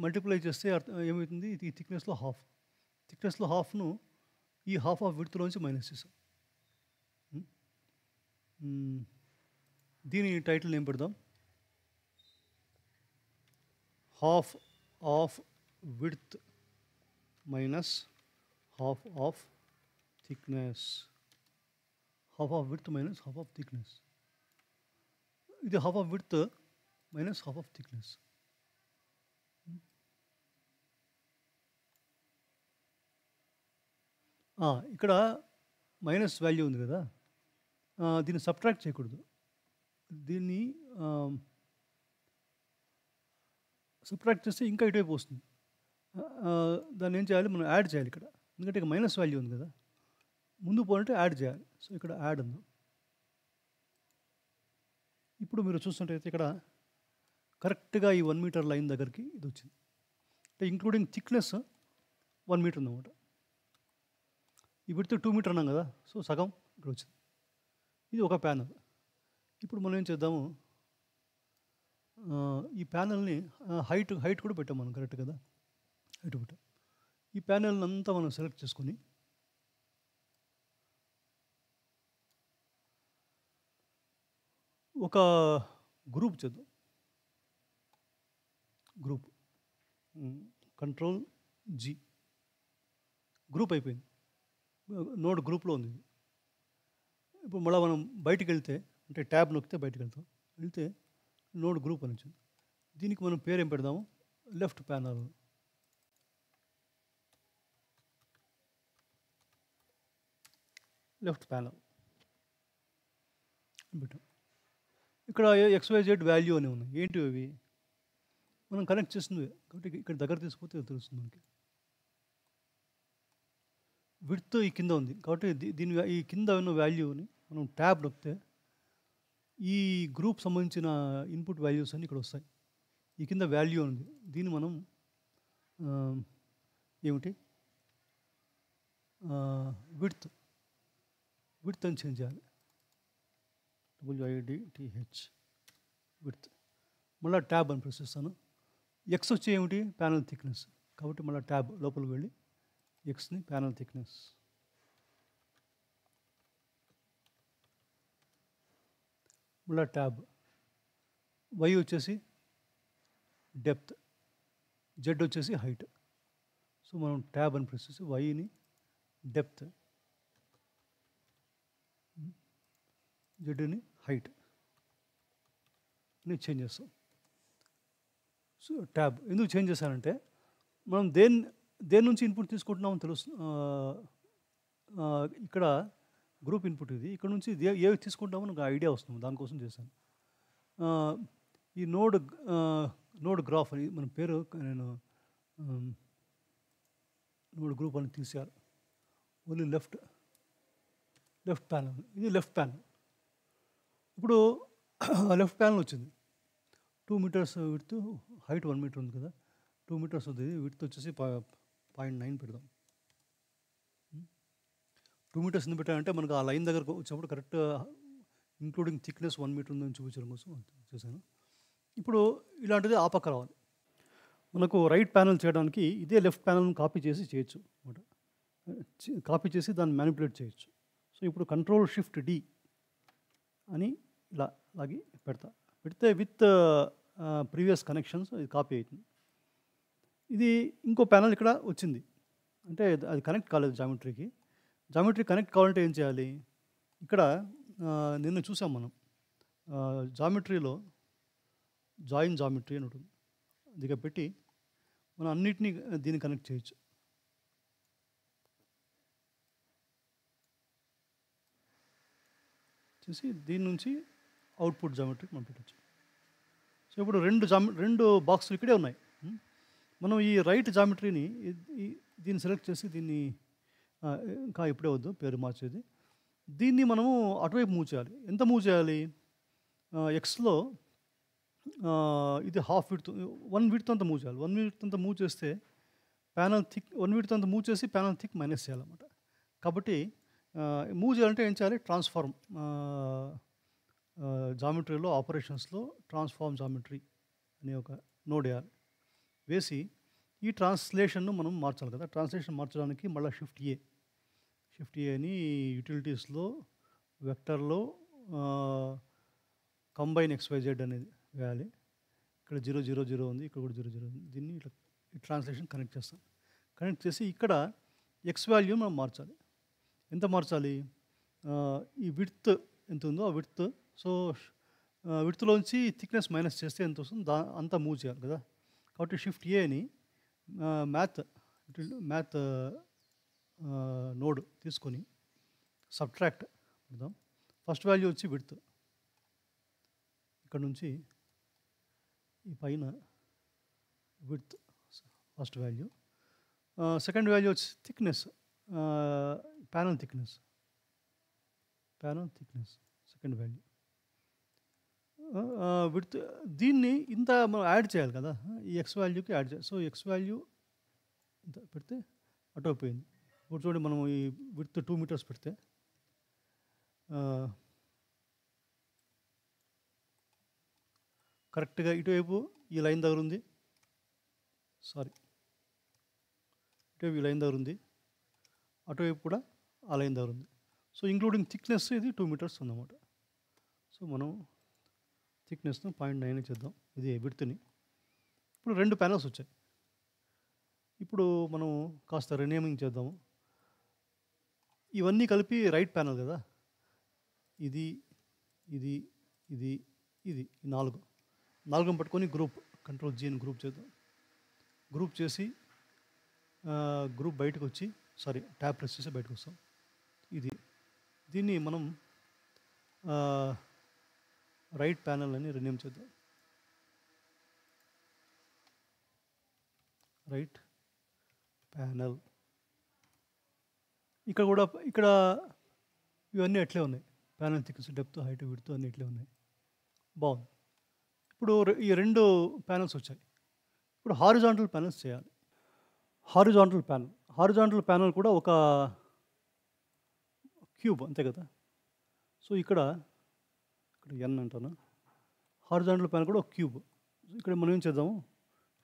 మల్టిప్లై చేస్తే ఏమవుతుంది? ఈ థిక్నెస్లో హాఫ్ను ఈ హాఫ్ ఆఫ్ విడ్త్లోంచి మైనస్ చేసాం. దీని టైటిల్ ఏం పెడదాం? Half of width minus half of thickness. Half of width minus half of thickness. ఇది half of width minus half of thickness. ఇక్కడ మైనస్ వాల్యూ ఉంది కదా, దీన్ని సబ్ట్రాక్ట్ చేయకూడదు. దీన్ని సబ్ట్రాక్ట్ చేస్తే ఇంకా ఇటువైపు వస్తుంది. దాన్ని ఏం చేయాలి? మనం యాడ్ చేయాలి ఇక్కడ, ఎందుకంటే ఇక మైనస్ వాల్యూ ఉంది కదా, ముందు పోవాలంటే యాడ్ చేయాలి. సో ఇక్కడ యాడ్ ఉంది. ఇప్పుడు మీరు చూస్తుంటే ఇక్కడ కరెక్ట్గా ఈ 1 మీటర్ లైన్ దగ్గరికి ఇది వచ్చింది. అంటే ఇంక్లూడింగ్ థిక్నెస్ 1 మీటర్ ఉందన్నమాట. ఈ విడ్త్ 2 మీటర్ అన్నాం కదా, సో సగం ఇక్కడ వచ్చింది. ఇది ఒక ప్యానల్. ఇప్పుడు మనం ఏం చేద్దాము? ఈ ప్యానల్ని హైట్ కూడా పెట్టాం మనం, కరెక్ట్ కదా, హైట్ పెట్టాం. ఈ ప్యానల్ని అంతా మనం సెలెక్ట్ చేసుకొని ఒక గ్రూప్ చేద్దాం. గ్రూప్ కంట్రోల్ G, గ్రూప్ అయిపోయింది. నోడ్ గ్రూప్లో ఉంది. ఇప్పుడు మళ్ళీ మనం బయటికి వెళ్తే, అంటే ట్యాబ్ నొక్కితే బయటికి వెళ్తే నోడ్ గ్రూప్ అని వచ్చింది. దీనికి మనం పేరు ఏం పెడదాము? Left panel. పెట్టాం. ఇక్కడ XYZ వాల్యూ అని ఉన్నాయి. ఏంటి అవి? మనం కనెక్ట్ చేస్తుంది కాబట్టి ఇక్కడ దగ్గర తీసుకుపోతే తెలుస్తుంది మనకి. విడ్త్ ఈ కింద ఉంది కాబట్టి ఈ కింద ఉన్న వాల్యూని మనం ట్యాబ్ నొక్కితే ఈ గ్రూప్ సంబంధించిన ఇన్పుట్ వాల్యూస్ అన్నీ ఇక్కడ వస్తాయి. ఈ కింద వాల్యూ ఉంది. దీన్ని మనం ఏమిటి విడ్త్ అని చేంజ్ చేయాలి. WIDTH width. మళ్ళీ ట్యాబ్ అని ప్రెస్ చేస్తాను. ఎక్స్ వచ్చి ఏమిటి? Panel thickness. కాబట్టి మళ్ళీ ట్యాబ్ లోపలికి వెళ్ళి ఎక్స్ని ప్యానల్ థిక్నెస్. మళ్ళీ ట్యాబ్. వై వచ్చేసి డెప్త్, జెడ్ వచ్చేసి హైట్. సో మనం ట్యాబ్ అని ప్రెస్ చేసి వైని డెప్త్, జెడ్ని హైట్ అని చేంజ్ చేస్తాం. సో ట్యాబ్ ఎందుకు చేంజ్ చేశానంటే మనం దేని నుంచి ఇన్పుట్ తీసుకుంటున్నామో తెలుసు. ఇక్కడ గ్రూప్ ఇన్పుట్ ఇది. ఇక్కడ నుంచి ఏవి తీసుకుంటామో నాకు ఐడియా వస్తుంది, దానికోసం చేశాను. ఈ నోడ్ గ్రాఫ్ అని మన పేరు, నేను నోడ్ గ్రూప్ అని తీసేయాలి. Only left panel. ఇది లెఫ్ట్ ప్యానల్. ఇప్పుడు లెఫ్ట్ ప్యానల్ వచ్చింది. 2 మీటర్స్ విడ్త్, హైట్ 1 మీటర్ ఉంది కదా, 2 మీటర్స్ ఉంది. విడ్త్ వచ్చేసి 0.9 పెడదాం. 2 మీటర్స్ ఎందుకు పెట్టాలంటే మనకు ఆ లైన్ దగ్గరకు వచ్చినప్పుడు కరెక్ట్ ఇంక్లూడింగ్ థిక్నెస్ 1 మీటర్ ఉందని చూపించడం కోసం చేశాను. ఇప్పుడు ఇలాంటిది ఆ పక్క రావాలి. మనకు రైట్ ప్యానల్ చేయడానికి ఇదే లెఫ్ట్ ప్యానల్ని కాపీ చేసి చేయొచ్చు అనమాట. కాపీ చేసి దాన్ని మ్యానిపులేట్ చేయొచ్చు. సో ఇప్పుడు Ctrl+Shift+D అని ఇలాగే పెడితే విత్ ప్రీవియస్ కనెక్షన్స్ ఇది కాపీ అవుతుంది. ఇది ఇంకో ప్యానల్ ఇక్కడ వచ్చింది, అంటే అది కనెక్ట్ కాలేదు జామెట్రీ కనెక్ట్ కావాలంటే ఏం చేయాలి? ఇక్కడ నిన్న చూసాం మనం జామెట్రీలో జాయిన్ జామెట్రీ అని ఉంటుంది. అది పెట్టి మనం అన్నిటినీ దీన్ని కనెక్ట్ చేయొచ్చు. చేసి దీని నుంచి అవుట్పుట్ జామెట్రీకి మనం పెట్టచ్చు. సో ఇప్పుడు రెండు బాక్సులు ఇక్కడే ఉన్నాయి. మనం ఈ రైట్ జామెట్రీని దీన్ని సెలెక్ట్ చేసి దీన్ని ఇంకా ఇప్పుడే వద్దు పేరు మార్చేది. దీన్ని మనము అటువైపు మూవ్ చేయాలి. ఎంత మూవ్ చేయాలి? ఎక్స్లో ఇది హాఫ్ విడ్త్ 1 విడ్త్ అంతా మూవ్ చేయాలి. 1 విడ్త్ అంతా మూవ్ చేస్తే ప్యానల్ థిక్ 1 విడ్త్ అంతా మూవ్ చేసి ప్యానల్ థిక్ మైనస్ చేయాలన్నమాట. కాబట్టి మూవ్ చేయాలంటే ఏం చేయాలి? ట్రాన్స్ఫార్మ్ జామెట్రీలో ఆపరేషన్స్లో ట్రాన్స్ఫార్మ్ జామెట్రీ అనే ఒక నోడ్ వేయాలి. వేసి ఈ ట్రాన్స్లేషన్ను మనం మార్చాలి కదా. ట్రాన్స్లేషన్ మార్చడానికి మళ్ళీ షిఫ్ట్ ఏ అని యూటిలిటీస్లో వెక్టర్లో కంబైన్ XYZ అనేది వేయాలి. ఇక్కడ 0 0 0 ఉంది, ఇక్కడ కూడా 0 0 ఉంది. దీన్ని ఇట్లా ఈ ట్రాన్స్లేషన్ కనెక్ట్ చేస్తాం. కనెక్ట్ చేసి ఇక్కడ ఎక్స్ వాల్యూ మనం మార్చాలి. ఎంత మార్చాలి? ఈ విడ్త్ ఎంత ఉందో ఆ విడ్త్, సో విడ్త్లోంచి థిక్నెస్ మైనస్ చేస్తే ఎంత వస్తుంది అంతా మూవ్ చేయాలి కదా. కాబట్టి షిఫ్ట్ ఏ అని మ్యాథ్ నోడ్ తీసుకొని సబ్ట్రాక్ట్ పెడదాం. ఫస్ట్ వాల్యూ వచ్చి విడ్త్, ఇక్కడ నుంచి ఈ పైన width first value, second value వచ్చి thickness, panel thickness second value, width. దీన్ని ఇంత మనం యాడ్ చేయాలి కదా, ఈ ఎక్స్ వాల్యూకి యాడ్ చేయాలి. సో ఎక్స్ వాల్యూ ఇంత పెడితే అటు అయిపోయింది. ఇప్పుడు చూడండి, మనం ఈ విడ్త్ 2 మీటర్స్ పెడితే కరెక్ట్గా ఇటువైపు ఈ లైన్ దగ్గర ఉంది, ఇటువైపు ఈ లైన్ దగ్గర ఉంది, అటువైపు కూడా ఆ లైన్ దగ్గర ఉంది. సో ఇంక్లూడింగ్ థిక్నెస్ ఇది 2 మీటర్స్ ఉందన్నమాట. సో మనం థిక్నెస్ను 0.9 చేద్దాం, ఇది విడ్త్ని. ఇప్పుడు 2 ప్యానల్స్ వచ్చాయి. ఇప్పుడు మనం కాస్త రీనేమింగ్ చేద్దాము. ఇవన్నీ కలిపి రైట్ ప్యానల్ కదా, ఇది ఇది ఇది ఇది ఈ 4 పట్టుకొని గ్రూప్ Ctrl G అని గ్రూప్ చేద్దాం. గ్రూప్ చేసి గ్రూప్ బయటకు వచ్చి ట్యాబ్ ప్రెస్ చేసి బయటకు వస్తాం. దీన్ని మనం రైట్ ప్యానల్ అని రీనేమ్ చేద్దాం. Right panel. ఇక్కడ ఇవన్నీ అట్లే ఉన్నాయి. Panel thickness, depth, height, width అన్నీ ఇట్లే ఉన్నాయి. బాగుంది. ఇప్పుడు ఈ 2 ప్యానల్స్ వచ్చాయి. ఇప్పుడు హారిజాంటల్ ప్యానల్స్ చేయాలి. హారిజాంటల్ ప్యానల్ కూడా ఒక క్యూబ్ అంతే కదా. సో ఇక్కడ ఎన్ అంటాను. హారిజాంటల్ ప్యానల్ కూడా ఒక క్యూబ్. ఇక్కడ మనం ఏం చేద్దాము?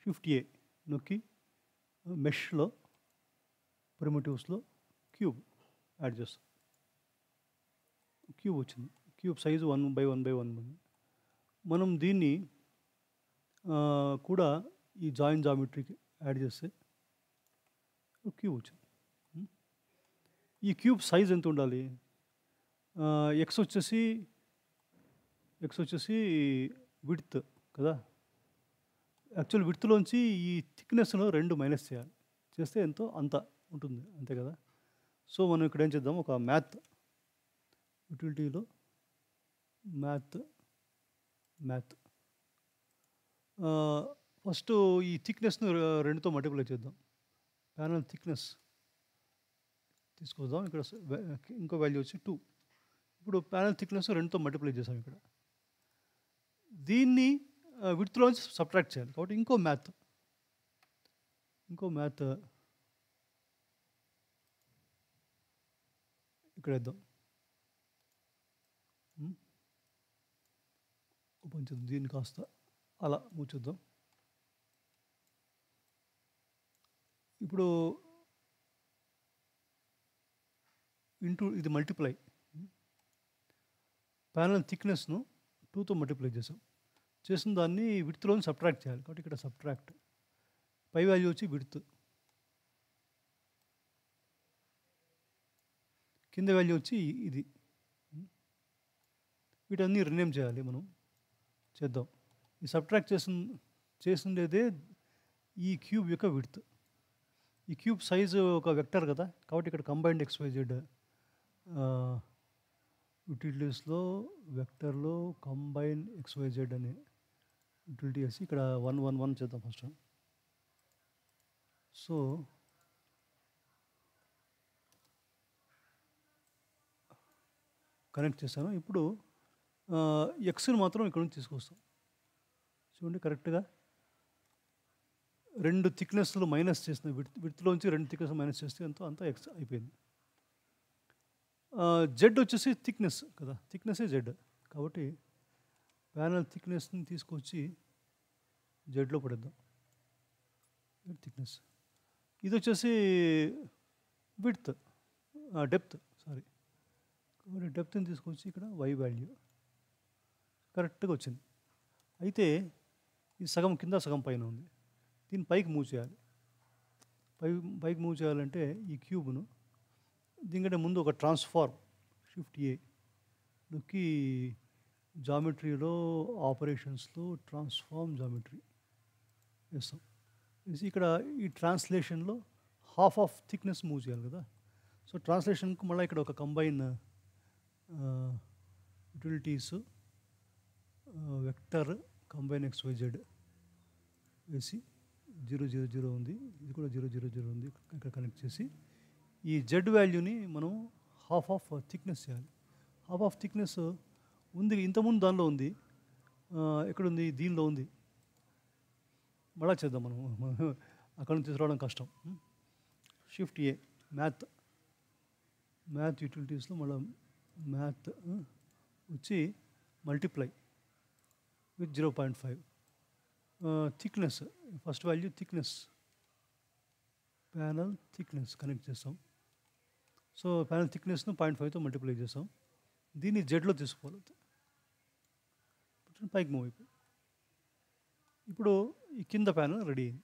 షిఫ్ట్ ఏ నొక్కి మెష్లో ప్రిమిటివ్స్లో క్యూబ్ యాడ్ చేస్తాం. క్యూబ్ వచ్చింది. Cube size 1/1/1. మనం దీన్ని కూడా ఈ జాయిన్ జామెట్రీకి యాడ్ చేస్తే క్యూబ్ వచ్చింది. ఈ క్యూబ్ సైజ్ ఎంత ఉండాలి? ఎక్స్ వచ్చేసి విడ్త్ కదా. యాక్చువల్ విడ్త్లోంచి ఈ థిక్నెస్లో 2 మైనస్ చేయాలి. చేస్తే ఎంతో అంత ఉంటుంది, అంతే కదా. సో మనం ఇక్కడ ఏం చేద్దాం? ఒక మ్యాథ్ యూటిలిటీలో మ్యాథ్ ఫస్ట్ ఈ థిక్నెస్ను 2తో మల్టిప్లై చేద్దాం. ప్యానల్ థిక్నెస్ తీసుకొద్దాం. ఇక్కడ ఇంకో వాల్యూ వచ్చి 2. ఇప్పుడు ప్యానల్ థిక్నెస్ 2తో మల్టిప్లై చేసాం. ఇక్కడ దీన్ని విడ్త్లోంచి సబ్ట్రాక్ట్ చేయాలి. కాబట్టి ఇంకో మ్యాథ్ ఇక్కడ వేద్దాం. ఓపెన్ చేద్దాం. దీన్ని కాస్త అలా మూచేద్దాం. ఇప్పుడు ఇది మల్టిప్లై, ప్యానల్ థిక్నెస్ను 2తో మల్టిప్లై చేసిన దాన్ని విడ్త్లోని సబ్ట్రాక్ట్ చేయాలి. కాబట్టి ఇక్కడ సబ్ట్రాక్ట్, పై వాల్యూ వచ్చి విడ్త్, కింద వాల్యూ వచ్చి ఇది. వీటన్నీ రీనేమ్ చేయాలి. మనం చేద్దాం. ఈ సబ్ట్రాక్ట్ చేసిండేదే ఈ క్యూబ్ యొక్క విడ్త్. ఈ క్యూబ్ సైజు ఒక వెక్టర్ కదా, కాబట్టి ఇక్కడ కంబైన్డ్ XYZ యూటిలిటీస్లో వెక్టర్లో కంబైన్ XYZ అనే యూటిలిటీ వేసి ఇక్కడ 1 1 1 చేద్దాం ఫస్ట్. సో కనెక్ట్ చేశాను. ఇప్పుడు ఎక్స్ని మాత్రం ఇక్కడ నుంచి తీసుకొస్తాం. చూడండి కరెక్ట్గా 2 థిక్నెస్లు మైనస్ చేసిన విడ్త్లోంచి 2 థిక్నెస్ మైనస్ చేస్తే అంతా ఎక్స్ అయిపోయింది. జెడ్ వచ్చేసి థిక్నెస్ కదా, థిక్నెస్సే జెడ్, కాబట్టి ప్యానల్ థిక్నెస్ని తీసుకొచ్చి జెడ్లో పడేద్దాం. థిక్నెస్ ఇది వచ్చేసి విడ్త్, డెప్త్ సారీ, కాబట్టి డెప్త్ని తీసుకొచ్చి ఇక్కడ వై వాల్యూ కరెక్ట్గా వచ్చింది. అయితే ఇది సగం కింద సగం పైన ఉంది, దీన్ని పైకి మూవ్ చేయాలి. పైకి మూవ్ చేయాలంటే ఈ క్యూబ్ను దీనికంటే ముందు ఒక ట్రాన్స్ఫార్మ్ షిఫ్ట్ ఏ నొక్కి జామెట్రీలో ఆపరేషన్స్లో ట్రాన్స్ఫార్మ్ జామెట్రీ వేస్తాం. వేసి ఇక్కడ ఈ ట్రాన్స్లేషన్లో హాఫ్ ఆఫ్ థిక్నెస్ మూవ్ చేయాలి కదా. సో ట్రాన్స్లేషన్కి మళ్ళీ ఇక్కడ ఒక combine utilities vector combine XYZ వేసి 0 0 0 ఉంది, ఇది కూడా 0 0 0 ఉంది, ఇక్కడ కనెక్ట్ చేసి ఈ జెడ్ వాల్యూని మనం హాఫ్ ఆఫ్ థిక్నెస్ చేయాలి. హాఫ్ ఆఫ్ థిక్నెస్ ఉంది, ఇంతకుముందు దానిలో ఉంది, ఎక్కడుంది, దీనిలో ఉంది. మళ్ళా చేద్దాం మనం, అక్కడ నుంచి తీసుకురావడం కష్టం. షిఫ్ట్ ఏ మ్యాథ్ యూటిలిటీస్లో మళ్ళీ మ్యాథ్ వచ్చి multiply with 0.5 thickness, first value thickness, panel thickness connect చేస్తాం. సో ప్యానల్ థిక్నెస్ను 0.5తో మల్టిప్లై చేస్తాం. దీన్ని జెడ్లో తీసుకోవాలి, పైకి మూవ్ అయిపోయి ఇప్పుడు ఈ కింద ప్యానల్ రెడీ అయింది.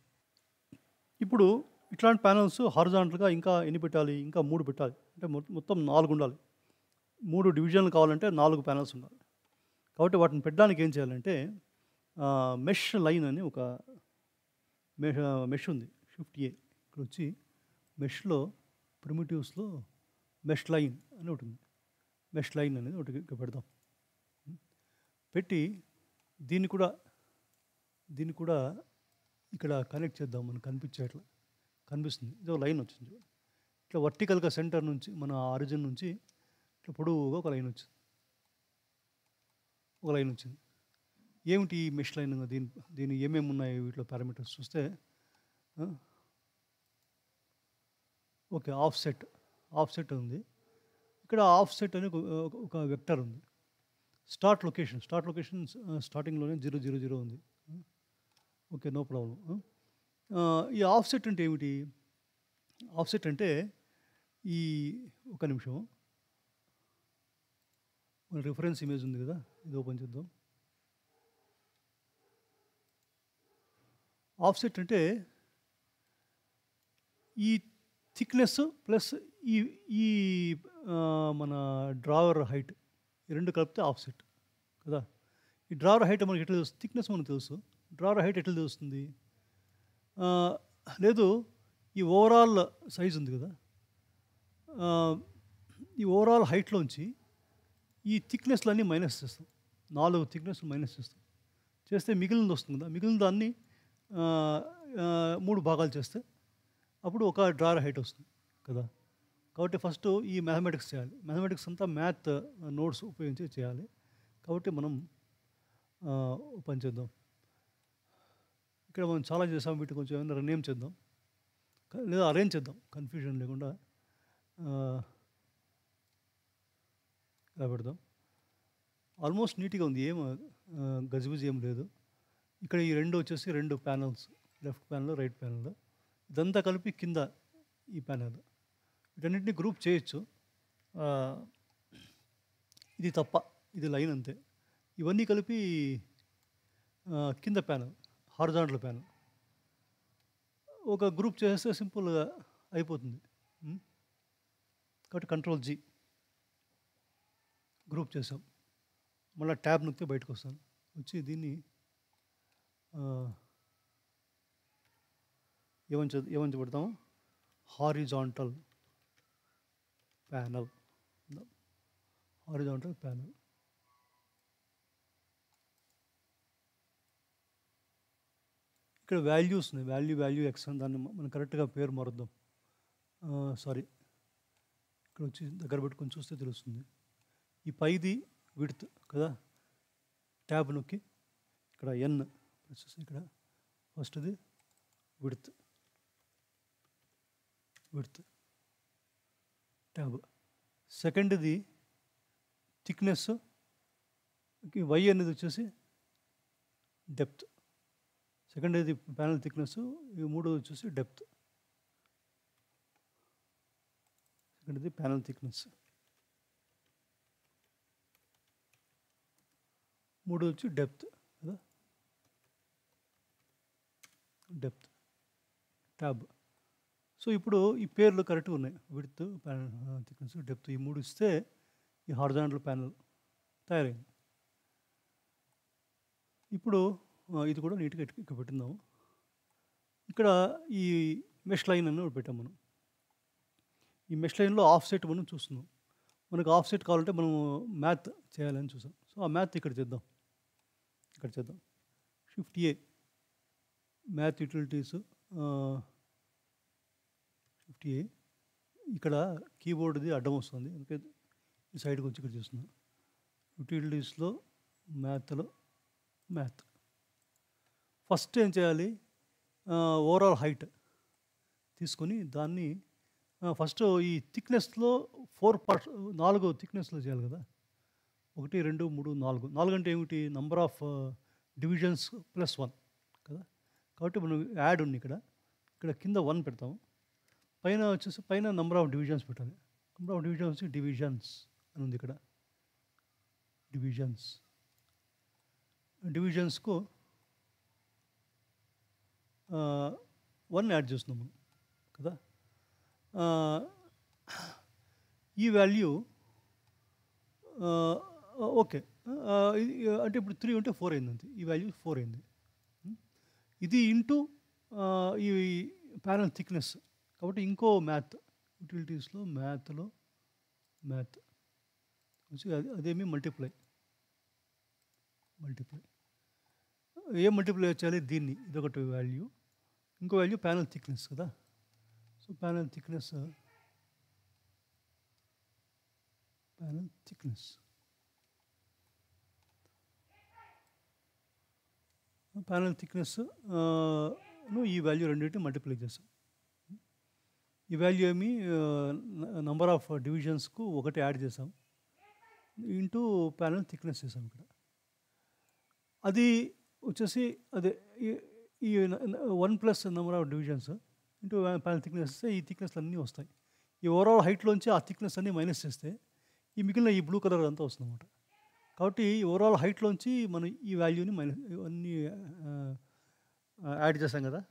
ఇప్పుడు ఇట్లాంటి ప్యానల్స్ హారిజాంటల్గా ఇంకా ఎన్ని పెట్టాలి, ఇంకా 3 పెట్టాలి, అంటే మొత్తం 4 ఉండాలి. 3 డివిజన్లు కావాలంటే 4 ప్యానల్స్ ఉండాలి. కాబట్టి వాటిని పెట్టడానికి ఏం చేయాలంటే మెష్ లైన్ అని ఒక మెష్ ఉంది, షిఫ్ట్ ఏ ఇక్కడ వచ్చి మెష్లో ప్రిమిటివ్స్లో మెష్ లైన్ అని ఒకటి ఉంది. మెష్ లైన్ అనేది ఒకటి ఇక్కడ పెడదాం. పెట్టి దీన్ని కూడా ఇక్కడ కనెక్ట్ చేద్దాం. మనకు కనిపించేట్లా కనిపిస్తుంది, ఇది ఒక లైన్ వచ్చింది. ఇట్లా వర్టికల్గా సెంటర్ నుంచి మన ఆరిజిన్ నుంచి ఇట్లా పొడవుగా ఒక లైన్ వచ్చింది. ఏమిటి ఈ మెష్ లైన్, దీని ఏమేమి ఉన్నాయి వీటిలో పారామీటర్స్ చూస్తే, ఓకే ఆఫ్సెట్ ఉంది. ఇక్కడ ఆఫ్సెట్ అని ఒక వెక్టర్ ఉంది. స్టార్ట్ లొకేషన్ స్టార్టింగ్లోనే 0 0 0 ఉంది. Okay, no problem. ఈ ఆఫ్సెట్ అంటే ఏమిటి? ఆఫ్సెట్ అంటే ఈ ఒక నిమిషం, మన రిఫరెన్స్ ఇమేజ్ ఉంది కదా, ఇది ఓపెన్ చేద్దాం. ఆఫ్సెట్ అంటే ఈ థిక్నెస్ ప్లస్ ఈ మన డ్రావర్ హైట్, ఈ రెండు కలిపితే ఆఫ్సెట్ కదా. ఈ డ్రావర్ హైట్ మనకి ఎట్లా తెలుస్తుంది? థిక్నెస్ మనకు తెలుసు, డ్రావర్ హైట్ ఎట్లా తెలుస్తుంది? లేదు, ఈ ఓవరాల్ సైజ్ ఉంది కదా, ఈ ఓవరాల్ హైట్లోంచి ఈ థిక్నెస్లన్నీ మైనస్ చేస్తాం. 4 థిక్నెస్లు మైనస్ చేస్తే మిగిలినది వస్తుంది కదా. మిగిలిన దాన్ని 3 భాగాలు చేస్తే అప్పుడు ఒక డ్రావర్ హైట్ వస్తుంది కదా. కాబట్టి ఫస్ట్ ఈ మ్యాథమెటిక్స్ చేయాలి. మ్యాథమెటిక్స్ అంతా మ్యాథ్ నోట్స్ ఉపయోగించి చేయాలి. కాబట్టి మనం పని చేద్దాం. ఇక్కడ మనం చాలా చేసాం, వీటిని కొంచెం ఏమైనా రినేమ్ చేద్దాం లేదా అరేంజ్ చేద్దాం, కన్ఫ్యూజన్ లేకుండా ఇలా పెడదాం. ఆల్మోస్ట్ నీట్గా ఉంది, ఏం గజిబిజి ఏం లేదు. ఇక్కడ ఈ రెండు వచ్చేసి 2 panels, left panel right panel, ఇదంతా కలిపి కింద ఈ ప్యానల్. వీటన్నిటిని గ్రూప్ చేయొచ్చు, ఇది తప్ప, ఇది లైన్ అంతే. ఇవన్నీ కలిపి కింద ప్యానల్, హారిజాంటల్ ప్యానల్ ఒక గ్రూప్ చేస్తే సింపుల్గా అయిపోతుంది. కాబట్టి కంట్రోల్ G గ్రూప్ చేసాం. మళ్ళీ ట్యాబ్ నొక్కితే బయటకు వస్తాను. వచ్చి దీన్ని ఏమని పెడతాము, హారిజాంటల్ ప్యానల్. Horizontal panel. ఇక్కడ వాల్యూస్ ఉన్నాయి, వాల్యూ ఎక్స్ అని, దాన్ని మనం కరెక్ట్గా పేరు మారుద్దాం. సారీ, ఇక్కడ వచ్చి దగ్గర పెట్టుకొని చూస్తే తెలుస్తుంది. ఈ పైది విడ్త్ కదా, ట్యాబ్ నొక్కి ఇక్కడ ఎన్ వచ్చేసి, ఇక్కడ ఫస్ట్ది విడ్త్ ట్యాబ్, సెకండ్ది థిక్నెస్, వై అనేది వచ్చేసి డెప్త్. సెకండ్ ఇది ప్యానల్ థిక్నెస్, ఈ మూడోది వచ్చేసి డెప్త్. సెకండ్ది ప్యానల్ థిక్నెస్, మూడోది వచ్చి డెప్త్ కదా, డెప్త్ ట్యాబ్. సో ఇప్పుడు ఈ పేర్లు కరెక్ట్గా ఉన్నాయి, విడ్త్, ప్యానల్ థిక్నెస్, డెప్త్, ఈ మూడు ఇస్తే ఈ హారిజాంటల్ ప్యానల్ తయారైంది. ఇప్పుడు ఇది కూడా నీట్గా ఇక్కడ పెట్టిందాము. ఇక్కడ ఈ మెష్ లైన్ అని పెట్టాం మనం. ఈ మెష్ లైన్లో ఆఫ్ సెట్ మనం చూస్తున్నాం. మనకు ఆఫ్ సెట్ కావాలంటే మనం మ్యాథ్ చేయాలని చూసాం. సో ఆ మ్యాథ్ ఇక్కడ చేద్దాం. షిఫ్ట్ ఏ, మ్యాథ్ యూటిలిటీస్, షిఫ్ట్ ఏ. ఇక్కడ కీబోర్డ్ది అడ్డం వస్తుంది, అందుకే ఈ సైడ్కి వచ్చి ఇక్కడ చూస్తున్నాం. యూటిలిటీస్లో మ్యాథ్. ఫస్ట్ ఏం చేయాలి, ఓవరాల్ హైట్ తీసుకొని దాన్ని ఫస్ట్ ఈ థిక్నెస్లో 4 థిక్నెస్లో చేయాలి కదా. 1, 2, 3, 4 అంటే ఏమిటి, నంబర్ ఆఫ్ డివిజన్స్ +1 కదా. కాబట్టి మనం యాడ్ ఉంది ఇక్కడ కింద 1 పెడతాము, పైన వచ్చేసి నంబర్ ఆఫ్ డివిజన్స్ పెట్టాలి. నంబర్ ఆఫ్ డివిజన్స్ వచ్చి డివిజన్స్ అని ఉంది ఇక్కడ. డివిజన్స్కు 1 యాడ్ చేస్తున్నాము కదా. ఈ వాల్యూ ఓకే, అంటే ఇప్పుడు 3 ఉంటే 4 అయింది అంతే, ఈ వాల్యూ 4 అయింది. ఇది ఇంటూ ఈ ప్యానల్ థిక్నెస్, కాబట్టి ఇంకో మ్యాథ్ యూటిలిటీస్లో మ్యాథ్ వచ్చి అదేమి మల్టిప్లై ఏం మల్టిప్లై చేయాలి, దీన్ని, ఇదొకటి వాల్యూ, ఇంకో వాల్యూ ప్యానల్ థిక్నెస్ కదా. సో ప్యానల్ థిక్నెస్ ఈ వాల్యూ రెండింటిని మల్టిప్లై చేసాం. ఈ వాల్యూ ఏమి, నంబర్ ఆఫ్ డివిజన్స్కు 1 యాడ్ చేసాం, ఇంటూ ప్యానల్ థిక్నెస్ చేసాం ఇక్కడ. అది వచ్చేసి అదే ఈ 1 plus number of divisions into panel thickness ఇస్తే ఈ థిక్నెస్లు అన్నీ వస్తాయి. ఈ ఓవరాల్ హైట్లోంచి ఆ థిక్నెస్ అన్నీ మైనస్ చేస్తే ఈ మిగిలిన ఈ బ్లూ కలర్ అంతా వస్తుంది అన్నమాట. కాబట్టి ఈ ఓవరాల్ హైట్లోంచి మనం ఈ వాల్యూని అన్నీ యాడ్ చేస్తాం కదా,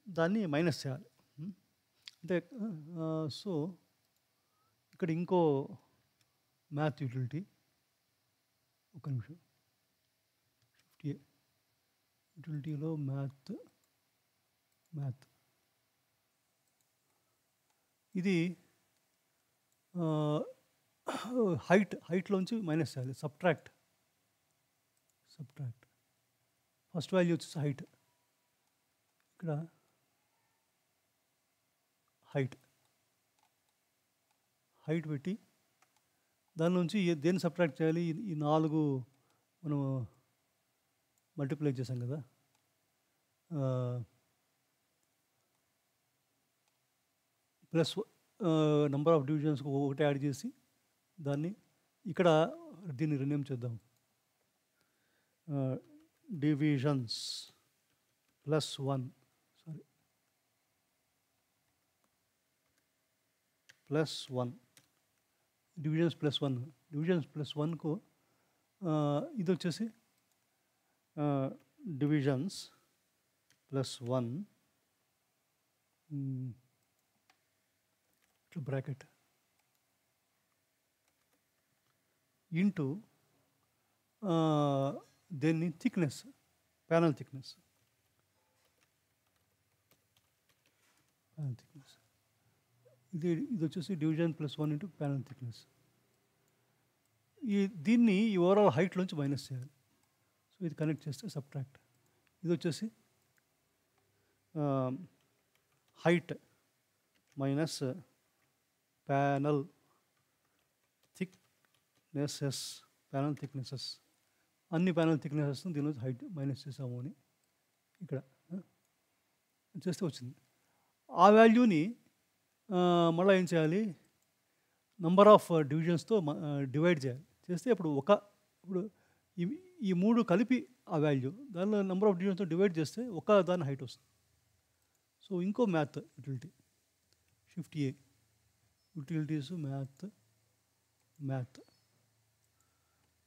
దాన్ని మైనస్ చేయాలి. అంటే సో ఇక్కడ ఇంకో మ్యాథ్ యూటిలిటీ, ఒక నిమిషం, షిఫ్ట్ ఏ, యూటిలిటీలో మ్యాథ్ ఇది హైట్లోంచి మైనస్ చేయాలి, సబ్ట్రాక్ట్. ఫస్ట్ వాల్యూ వచ్చేసి ఇక్కడ హైట్ పెట్టి దాని నుంచి దేన్ని సబ్ట్రాక్ట్ చేయాలి, ఈ 4 మనం మల్టిప్లై చేసాం కదా, ప్లస్ నంబర్ ఆఫ్ డివిజన్స్కి 1 యాడ్ చేసి దాన్ని ఇక్కడ దీన్ని రినేమ్ చేద్దాం, డివిజన్స్ +1 డివిజన్స్ +1కు ఇది వచ్చేసి డివిజన్స్ +1 బ్రాకెట్ ఇంటూ దేన్ని thickness, panel thickness panel thickness. ఇది వచ్చేసి డివిజన్ +1 ఇంటూ ప్యానల్ థిక్నెస్. దీన్ని ఈ ఓవరాల్ హైట్లోంచి మైనస్ చేయాలి. సో ఇది కనెక్ట్ చేస్తే సబ్ట్రాక్ట్. ఇది వచ్చేసి హైట్ మైనస్ ప్యానల్ థిక్నెసెస్ అన్ని ప్యానల్ థిక్నెసెస్ దీనిలో హైట్ మైనస్ చేసాము అని ఇక్కడ చేస్తే వచ్చింది. ఆ వాల్యూని మళ్ళీ ఏం చేయాలి, నంబర్ ఆఫ్ డివిజన్స్తో డివైడ్ చేయాలి. చేస్తే ఇప్పుడు ఈ 3 కలిపి ఆ వాల్యూ దానిలో నెంబర్ ఆఫ్ డివిజన్స్తో డివైడ్ చేస్తే ఒక దాని హైట్ వస్తుంది. సో ఇంకో మ్యాథ్ యూటిలిటీ షిఫ్ట్ ఏ యూటిలిటీస్ మ్యాథ్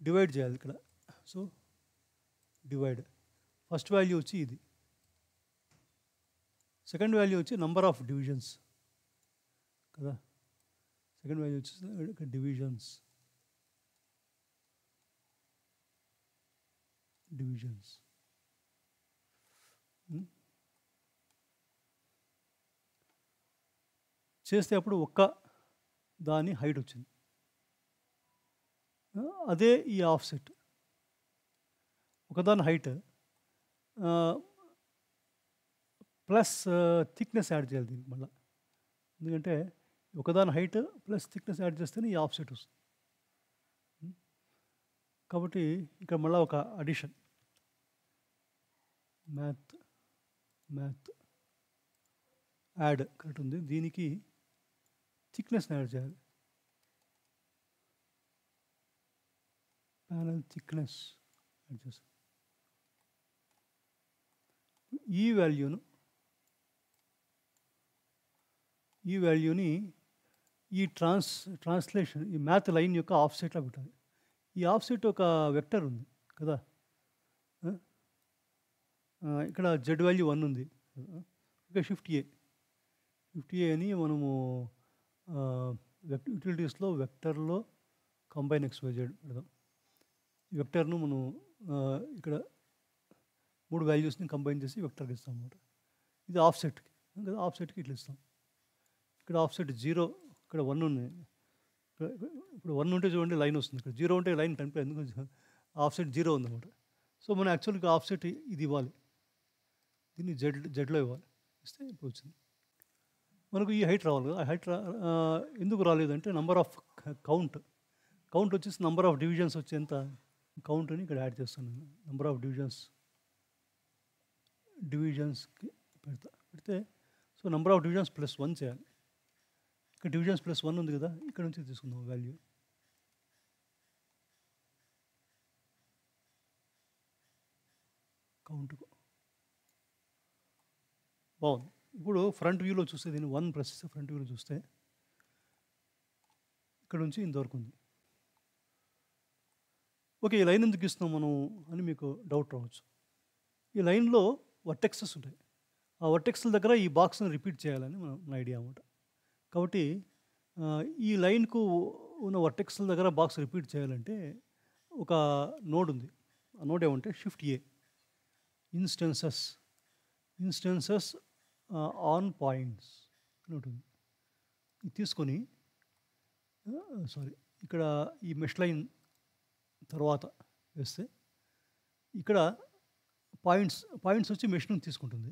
డివైడ్ చేయాలి ఇక్కడ. సో డివైడ్ ఫస్ట్ వాల్యూ వచ్చి ఇది, సెకండ్ వాల్యూ వచ్చి నంబర్ ఆఫ్ డివిజన్స్ కదా. సెకండ్ వాల్యూ వచ్చి డివిజన్స్ చేస్తే అప్పుడు ఒక్క దాని హైట్ వచ్చింది. అదే ఈ ఆఫ్సెట్ ఒకదాని హైట్ ప్లస్ థిక్నెస్ యాడ్ చేయాలి దీనికి మళ్ళీ. ఎందుకంటే ఒకదాని హైట్ ప్లస్ థిక్నెస్ యాడ్ చేస్తేనే ఈ ఆఫ్సెట్ వస్తుంది. కాబట్టి ఇక్కడ మళ్ళీ ఒక అడిషన్ మ్యాథ్ యాడ్ కరెక్ట్ ఉంది. దీనికి థిక్నెస్ని యాడ్ చేయాలి. ప్యానల్ థిక్నెస్ యాడ్ చేస్తాం. ఈ వాల్యూని ఈ ట్రాన్స్లేషన్ ఈ మ్యాథ్ లైన్ యొక్క ఆఫ్సెట్లో పెట్టాలి. ఈ ఆఫ్సెట్ ఒక వెక్టర్ ఉంది కదా. ఇక్కడ జెడ్ వాల్యూ 1 ఉంది. ఓకే, షిఫ్ట్ ఏ అని మనము యూటిలిటీస్లో వెక్టర్లో కంబైన్ XYZ పెడదాం. ఈ వెక్టర్ను మనం ఇక్కడ 3 వాల్యూస్ని కంబైన్ చేసి వెక్టర్కి ఇస్తాం అన్నమాట. ఇది ఆఫ్సెట్కి కదా, ఆఫ్సెట్కి ఇట్లా ఇస్తాం. ఇక్కడ ఆఫ్సెట్ 0, ఇక్కడ 1 ఉన్నాయి. ఇప్పుడు 1 ఉంటే చూడండి లైన్ వస్తుంది. ఇక్కడ 0 ఉంటే లైన్ కనిపించదు, ఎందుకు ఆఫ్సెట్ 0 ఉందన్నమాట. సో మనం యాక్చువల్గా ఆఫ్సెట్ ఇది ఇవ్వాలి, దీన్ని జెడ్లో ఇవ్వాలి. ఇస్తే ఇప్పుడు వచ్చింది మనకు ఈ హైట్ రావాలి కదా. ఆ హైట్ ఎందుకు రాలేదంటే నంబర్ ఆఫ్ కౌంట్ వచ్చేసి నంబర్ ఆఫ్ డివిజన్స్ వచ్చేంత కౌంట్ని ఇక్కడ యాడ్ చేస్తాను. నంబర్ ఆఫ్ డివిజన్స్కి పెడితే సో నంబర్ ఆఫ్ డివిజన్స్ +1 చేయాలి. ఇక్కడ డివిజన్స్ +1 ఉంది కదా, ఇక్కడ నుంచి తీసుకుందాం వాల్యూ. కౌంట్కు బాగుంది. ఇప్పుడు ఫ్రంట్ వ్యూలో చూస్తే దీన్ని 1 ప్రెస్ చేస్తే ఫ్రంట్ వ్యూలో చూస్తే ఇక్కడ నుంచి ఇంతవరకు ఉంది. ఓకే, ఈ లైన్ ఎందుకు ఇస్తున్నాం మనం అని మీకు డౌట్ రావచ్చు. ఈ లైన్లో వర్టెక్సెస్ ఉంటాయి. ఆ వర్టెక్స్ల దగ్గర ఈ బాక్స్ని రిపీట్ చేయాలని మన ఐడియా అన్నమాట. కాబట్టి ఈ లైన్కు ఉన్న వర్టెక్స్ల దగ్గర బాక్స్ రిపీట్ చేయాలంటే ఒక నోడ్ ఉంది. ఆ నోడ్ ఏమంటే shift A instances on points అని ఉంటుంది. ఇది తీసుకొని ఇక్కడ ఈ మెష్ లైన్ తర్వాత వేస్తే ఇక్కడ పాయింట్స్ వచ్చి మెష్ను తీసుకుంటుంది.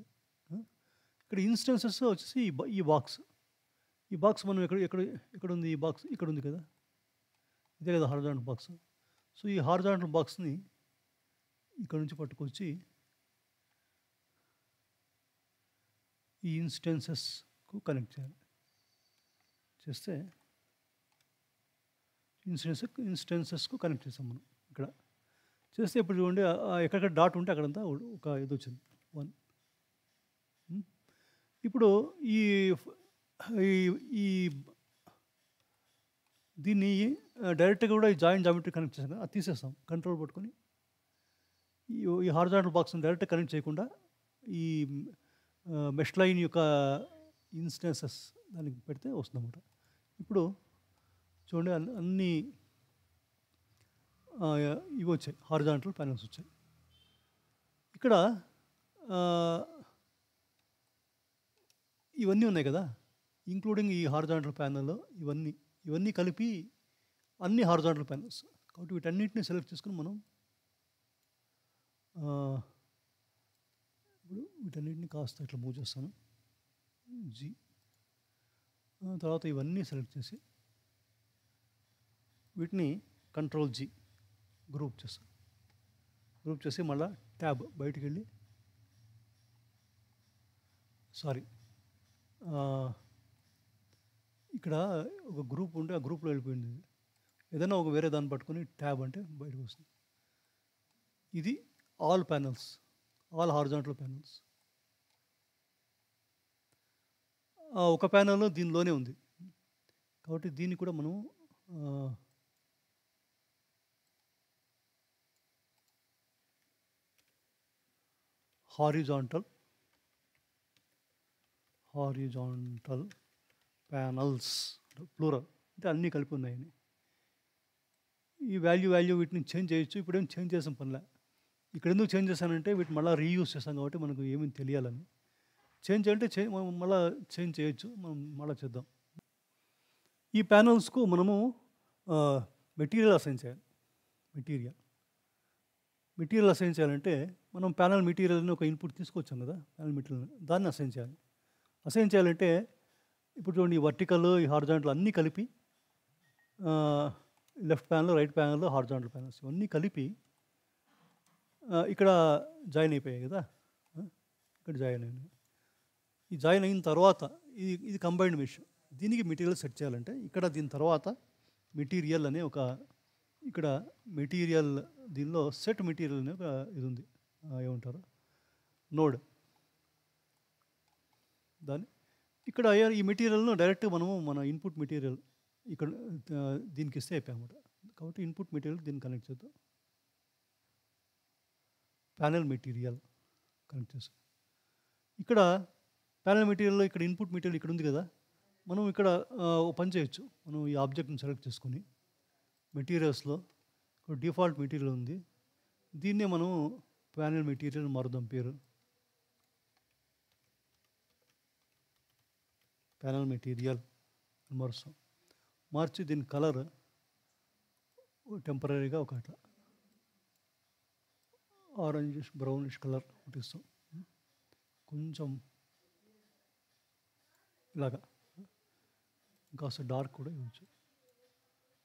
ఇక్కడ ఇన్స్టెన్సెస్ వచ్చేసి ఈ బాక్స్ మనం ఎక్కడ ఉంది, ఈ బాక్స్ ఇక్కడ ఉంది కదా, ఇదే కదా హారిజాంటల్ బాక్స్. సో ఈ హారిజాంటల్ బాక్స్ని ఇక్కడ నుంచి పట్టుకొచ్చి ఈ ఇన్స్టెన్సెస్కు కనెక్ట్ చేయాలి. చేస్తే ఇన్స్టెన్సెస్కు కనెక్ట్ చేస్తాం మనం. ఇక్కడ చేస్తే ఇప్పుడు చూడండి ఎక్కడెక్కడ డాట్ ఉంటే అక్కడంతా ఒక ఇది వచ్చింది 1. ఇప్పుడు ఈ దీన్ని డైరెక్ట్గా కూడా ఈ జాయింట్ జామెట్రీ కనెక్ట్ చేసాం కదా, అది తీసేస్తాం. కంట్రోల్ పట్టుకొని ఈ హారిజాంటల్ బాక్స్ని డైరెక్ట్గా కనెక్ట్ చేయకుండా ఈ మెష్ లైన్ యొక్క ఇన్స్టెన్సెస్ దానికి పెడితే వస్తుందన్నమాట. ఇప్పుడు చూడండి అన్నీ ఇవి వచ్చాయి, హారిజాంటల్ ప్యానల్స్ వచ్చాయి. ఇక్కడ ఈ ఇవన్నీ ఉన్నాయి కదా, ఇంక్లూడింగ్ ఈ హారిజాంటల్ ప్యానెల్, ఇవన్నీ కలిపి అన్ని హారిజాంటల్ ప్యానెల్స్. కాబట్టి వీటన్నిటిని సెలెక్ట్ చేసుకుని మనం ఇప్పుడు వీటన్నిటిని కాస్త ఇట్లా మూవ్ చేస్తాను, జీ. తర్వాత ఇవన్నీ సెలెక్ట్ చేసి వీటిని కంట్రోల్ జీ గ్రూప్ చేస్తాను. గ్రూప్ చేసి మళ్ళీ ట్యాబ్ బయటికి వెళ్ళి, సారీ, ఇక్కడ ఒక గ్రూప్ ఉంటే ఆ గ్రూప్లో వెళ్ళిపోయింది. ఏదైనా ఒక వేరే దాన్ని పట్టుకొని ట్యాబ్ అంటే బయటకు వస్తుంది. ఇది all panels, all horizontal panels. ఒక ప్యానల్ దీనిలోనే ఉంది కాబట్టి దీన్ని కూడా మనం హారిజాంటల్ ప్యానల్స్ ప్లూరల్ అంటే అన్నీ కలిపి ఉన్నాయని. ఈ వాల్యూ వీటిని చేంజ్ చేయొచ్చు. ఇప్పుడేం చేంజ్ చేసాం పనిలే. ఇక్కడ ఎందుకు చేంజ్ చేశానంటే వీటిని మళ్ళీ రీయూజ్ చేస్తాం కాబట్టి మనకు ఏమీ తెలియాలని. చేంజ్ అంటే మనం మళ్ళీ చేంజ్ చేయొచ్చు, మనం మళ్ళీ చేద్దాం. ఈ ప్యానల్స్కు మనము మెటీరియల్ అసైన్ చేయాలి. మెటీరియల్ అసైన్ చేయాలంటే మనం ప్యానల్ మెటీరియల్ని ఒక ఇన్పుట్ తీసుకొచ్చాం కదా, ప్యానల్ మెటీరియల్ దాన్ని అసైన్ చేయాలి. అసైన్ చేయాలంటే ఇప్పుడు చూడండి, ఈ వర్టికల్, ఈ హారిజాంటల్ అన్నీ కలిపి, left panel, right panel, horizontal panels ఇవన్నీ కలిపి ఇక్కడ జాయిన్ అయిపోయాయి కదా, ఇక్కడ జాయిన్ అయినాయి. ఈ జాయిన్ అయిన తర్వాత ఇది కంబైన్డ్ మెష్. దీనికి మెటీరియల్ సెట్ చేయాలంటే ఇక్కడ దీని తర్వాత మెటీరియల్ అనే ఒక, ఇక్కడ మెటీరియల్ దీనిలో సెట్ మెటీరియల్ అనే ఒక ఇది ఉంది, ఏమంటారు, నోడ్. దాన్ని ఇక్కడ ఈ మెటీరియల్ను డైరెక్ట్గా మనము మన ఇన్పుట్ మెటీరియల్ ఇక్కడ దీనికి ఇస్తే అయిపోయామన్నమాట. కాబట్టి ఇన్పుట్ మెటీరియల్ దీన్ని కనెక్ట్ చేద్దాం. ప్యానల్ మెటీరియల్ కనెక్ట్ చేస్తాం. ఇక్కడ ప్యానల్ మెటీరియల్లో ఇక్కడ ఇన్పుట్ మెటీరియల్ ఇక్కడ ఉంది కదా, మనం ఇక్కడ పని చేయొచ్చు. మనం ఈ ఆబ్జెక్ట్ని సెలెక్ట్ చేసుకొని మెటీరియల్స్లో ఇక్కడ డిఫాల్ట్ మెటీరియల్ ఉంది, దీన్నే మనం ప్యానల్ మెటీరియల్ మారుదాం పేరు. Panel material మారుస్తాం. మార్చి దీని కలర్ టెంపరీగా ఒక అట్లా ఆరెంజిష్ బ్రౌనిష్ కలర్ ఇస్తాం. కొంచెం ఇలాగా కాస్త డార్క్ కూడా ఇవ్వచ్చు.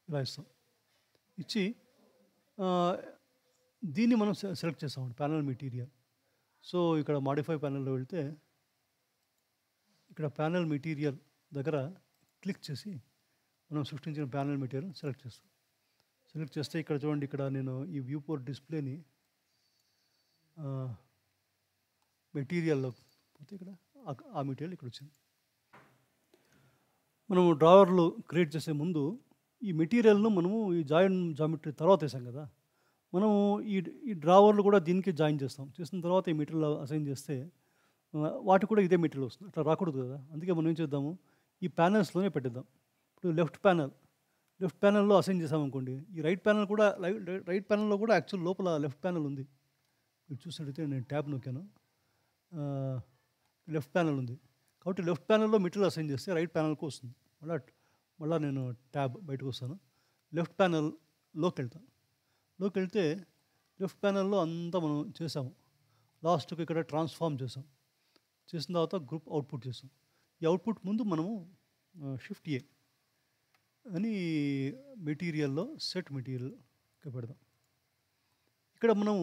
ఇలా ఇస్తాం. ఇచ్చి దీన్ని మనం సెలెక్ట్ చేస్తామండి, ప్యానల్ మెటీరియల్. సో ఇక్కడ మాడిఫై ప్యానల్లో వెళ్తే ఇక్కడ ప్యానల్ మెటీరియల్ దగ్గర క్లిక్ చేసి మనం సృష్టించిన ప్యానల్ మెటీరియల్ సెలెక్ట్ చేస్తాం. సెలెక్ట్ చేస్తే ఇక్కడ చూడండి, ఇక్కడ నేను ఈ వ్యూ పోర్ట్ డిస్ప్లేని మెటీరియల్లో పోతే ఇక్కడ ఆ మెటీరియల్ ఇక్కడ వచ్చింది. మనము డ్రావర్లు క్రియేట్ చేసే ముందు ఈ మెటీరియల్ను మనము ఈ జామెట్రీ తర్వాత వేసాం కదా, మనము ఈ డ్రావర్లు కూడా దీనికి జాయిన్ చేస్తాం. చేసిన తర్వాత ఈ మెటీరియల్ అసైన్ చేస్తే వాటికి కూడా ఇదే మెటీరియల్ వస్తుంది. అట్లా రాకూడదు కదా, అందుకే మనం ఏం చేద్దాము, ఈ ప్యానల్స్లోనే పెట్టిద్దాం. ఇప్పుడు లెఫ్ట్ ప్యానల్లో అసైన్ చేసామనుకోండి, ఈ రైట్ ప్యానల్లో కూడా యాక్చువల్ లోపల లెఫ్ట్ ప్యానల్ ఉంది. మీరు చూసినట్టయితే నేను ట్యాబ్ నొక్కాను, లెఫ్ట్ ప్యానల్ ఉంది. కాబట్టి లెఫ్ట్ ప్యానల్లో మెటీరియల్ అసైన్ చేస్తే రైట్ ప్యానల్కి వస్తుంది. మళ్ళీ నేను ట్యాబ్ బయటకు వస్తాను, లెఫ్ట్ ప్యానల్లోకి వెళ్తాను. వెళ్తే లెఫ్ట్ ప్యానల్లో అంతా మనం చేసాము. లాస్ట్కి ఇక్కడ ట్రాన్స్ఫార్మ్ చేసిన తర్వాత గ్రూప్ అవుట్పుట్ చేసాం. ఈ అవుట్పుట్ ముందు మనము షిఫ్ట్ ఏ అని మెటీరియల్లో సెట్ మెటీరియల్కి పెడదాం. ఇక్కడ మనము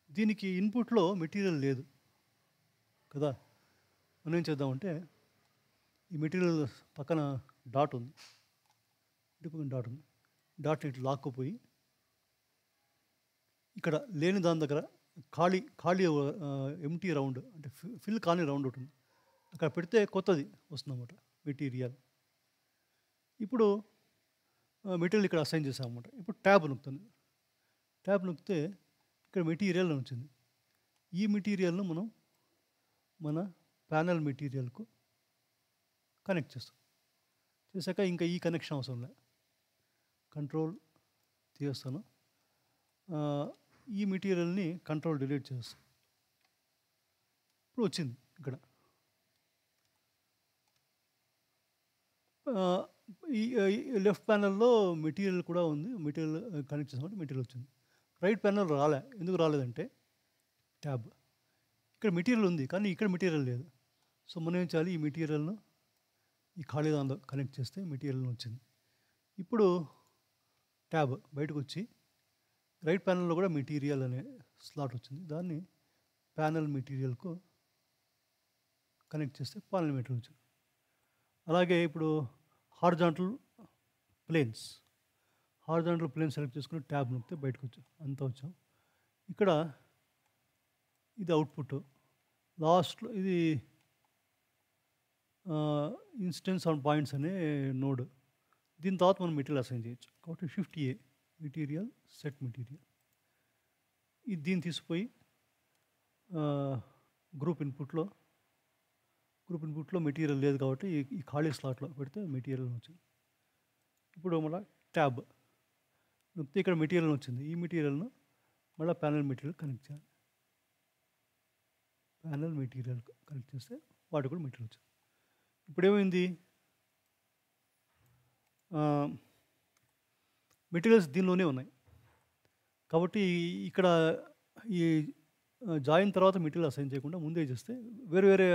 దీనికి ఇన్పుట్లో మెటీరియల్ లేదు కదా, మనం ఏం చేద్దామంటే ఈ మెటీరియల్ పక్కన డాట్ ఉంది, డాట్ ఇట్లా లాక్కుపోయి ఇక్కడ లేని దాని దగ్గర ఖాళీ ఎంటీ రౌండ్ అంటే ఫిల్ కాని రౌండ్ ఉంటుంది, అక్కడ పెడితే కొత్తది వస్తుందన్నమాట మెటీరియల్. ఇప్పుడు మెటీరియల్ ఇక్కడ అసైన్ చేసామన్నమాట. ఇప్పుడు ట్యాబ్ నొక్కుతాను. ట్యాబ్ నొక్కితే ఇక్కడ మెటీరియల్ అని వచ్చింది. ఈ మెటీరియల్ను మనం మన ప్యానల్ మెటీరియల్కు కనెక్ట్ చేస్తాం. చేశాక ఇంకా ఈ కనెక్షన్ అవసరం లే, కంట్రోల్ తీస్తాను, ఈ మెటీరియల్ని కంట్రోల్ డిలీట్ చేస్తాం. ఇప్పుడు వచ్చింది ఇక్కడ ఆహ్, ఈ లెఫ్ట్ ప్యానెల్‌లో మెటీరియల్ కూడా ఉంది. మెటీరియల్ కనెక్ట్ చేసాం కాబట్టి మెటీరియల్ వచ్చింది. రైట్ ప్యానెల్ రాలే. ఎందుకు రాలేదంటే ట్యాబ్. ఇక్కడ మెటీరియల్ ఉంది. కానీ ఇక్కడ మెటీరియల్ లేదు. సో, మనం ఏం చేయాలి? ఈ మెటీరియల్‌ను ఈ ఖాళీ దానిలో కనెక్ట్ చేస్తే మెటీరియల్ వచ్చింది. ఇప్పుడు ట్యాబ్ బయటకొచ్చి రైట్ ప్యానెల్‌లో కూడా మెటీరియల్ అనే స్లాట్ వచ్చింది. దాన్ని ప్యానెల్ మెటీరియల్‌కు కనెక్ట్ చేస్తే ప్యానెల్ మెటీరియల్ వచ్చింది. అలాగే ఇప్పుడు horizontal planes. Horizontal plane select చేసుకొని ట్యాబ్ నొక్కితే బయటకొచ్చాం. అంతా వచ్చాం. ఇక్కడ ఇది అవుట్‌పుట్. లాస్ట్‌లో ఇది ఇన్స్టెన్స్ ఆన్ పాయింట్స్ అనే నోడ్. దీని తర్వాత మనం మెటీరియల్ అసైన్ చేయొచ్చు. కాబట్టి shift A material set material. ఇది దీన్ని తీసుకుపోయి గ్రూప్ ఇన్పుట్లో మెటీరియల్ లేదు కాబట్టి ఈ ఖాళీ స్లాట్లో పెడితే మెటీరియల్ వచ్చింది. ఇప్పుడు మళ్ళీ ట్యాబ్ నొక్కితే ఇక్కడ మెటీరియల్ వచ్చింది. ఈ మెటీరియల్ను మళ్ళీ ప్యానెల్ మెటీరియల్ కనెక్ట్ చేయాలి. ప్యానెల్ మెటీరియల్ కనెక్ట్ చేస్తే వాటికి కూడా మెటీరియల్ వచ్చింది. ఇప్పుడు ఏమైంది? మెటీరియల్స్ దీనిలోనే ఉన్నాయి. కాబట్టి ఇక్కడ ఈ జాయిన్ తర్వాత మెటీరియల్ అసైన్ చేయకుండా ముందే చేస్తే వేరే వేరే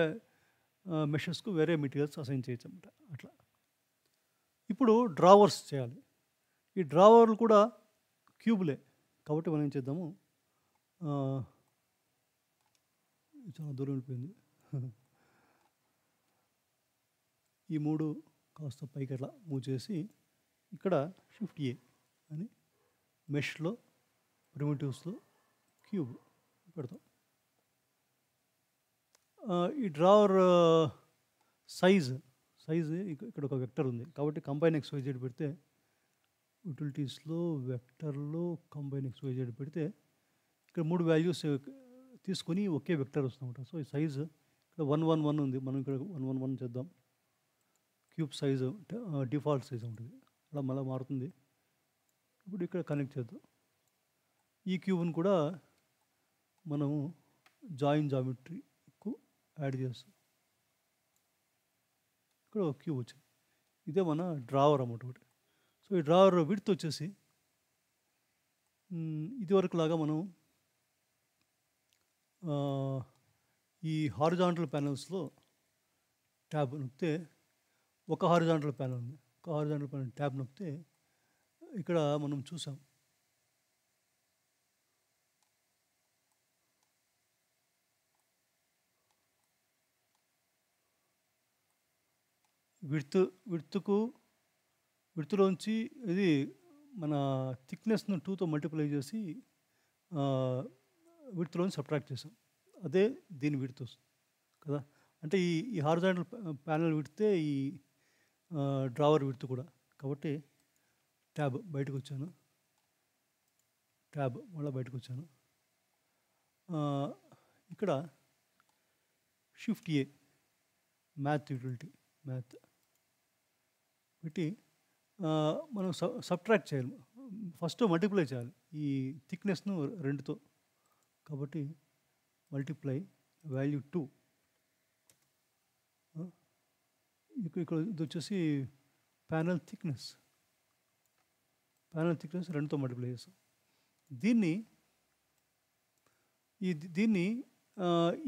మెషెస్కు వేరే మెటీరియల్స్ అసైన్ చేయొచ్చు అనమాట. అట్లా. ఇప్పుడు డ్రావర్స్ చేయాలి. ఈ డ్రావర్లు కూడా క్యూబ్లే. కాబట్టి మనం ఏం చేద్దాము? చాలా దూరం వెళ్ళిపోయింది. ఈ 3 కాస్త పైకి అట్లా మూవ్ చేసి ఇక్కడ షిఫ్ట్ ఏ అని మెష్లో ప్రిమిటివ్స్లో క్యూబ్ పెడతాం. ఈ డ్రావర్ సైజ్ ఇక్కడ ఒక వెక్టర్ ఉంది. కాబట్టి కంబైన్ XYZ పెడితే యూటిలిటీస్లో వెక్టర్లో కంబైన్ XYZ పెడితే ఇక్కడ 3 వాల్యూస్ తీసుకొని ఒకే వెక్టర్ వస్తుందన్నమాట. సో ఈ సైజ్ ఇక్కడ 111 ఉంది. మనం ఇక్కడ 111 చేద్దాం. క్యూబ్ సైజు డిఫాల్ట్ సైజ్ ఉంటుంది. అలా మళ్ళీ మారుతుంది. ఇప్పుడు ఇక్కడ కనెక్ట్ చేద్దాం. ఈ క్యూబ్ను కూడా మనము జాయిన్ జామెట్రీకు యాడ్ చేస్తాం. ఇక్కడ ఒక క్యూబ్ వచ్చింది. ఇదే మన డ్రావర్ అన్నమాట ఒకటి. సో ఈ డ్రావర్ విడ్త్ వచ్చేసి ఇదివరకు లాగా మనం ఈ హారిజాంటల్ ప్యానెల్స్లో ట్యాబ్ నొక్కితే ఒక హారిజాంటల్ ప్యానెల్ ఉంది. ఒక హారిజాంటల్ ప్యానెల్ ట్యాబ్ నొక్కితే ఇక్కడ మనం చూసాం. విడ్త్లోంచి ఇది మన థిక్నెస్ను 2తో మల్టిప్లై చేసి విడ్త్లోంచి సబ్ట్రాక్ట్ చేసాం. అదే దీని విడ్త్ వస్తుంది కదా. అంటే ఈ హారిజాంటల్ ప్యానెల్ విడ్తే ఈ డ్రావర్ విడ్త్ కూడా. కాబట్టి ట్యాబ్ బయటకు వచ్చాను. ట్యాబ్ మళ్ళీ బయటకు వచ్చాను. ఇక్కడ షిఫ్ట్ ఏ మ్యాథ్ యూటిలిటీ మ్యాథ్ పెట్టి మనం సబ్ట్రాక్ట్ చేయాలి. ఫస్ట్ మల్టిప్లై చేయాలి ఈ థిక్నెస్ను 2తో. కాబట్టి మల్టిప్లై వాల్యూ 2. ఇక్కడ ఇది వచ్చేసి ప్యానెల్ థిక్నెస్ 2తో మల్టిప్లై చేస్తాం. దీన్ని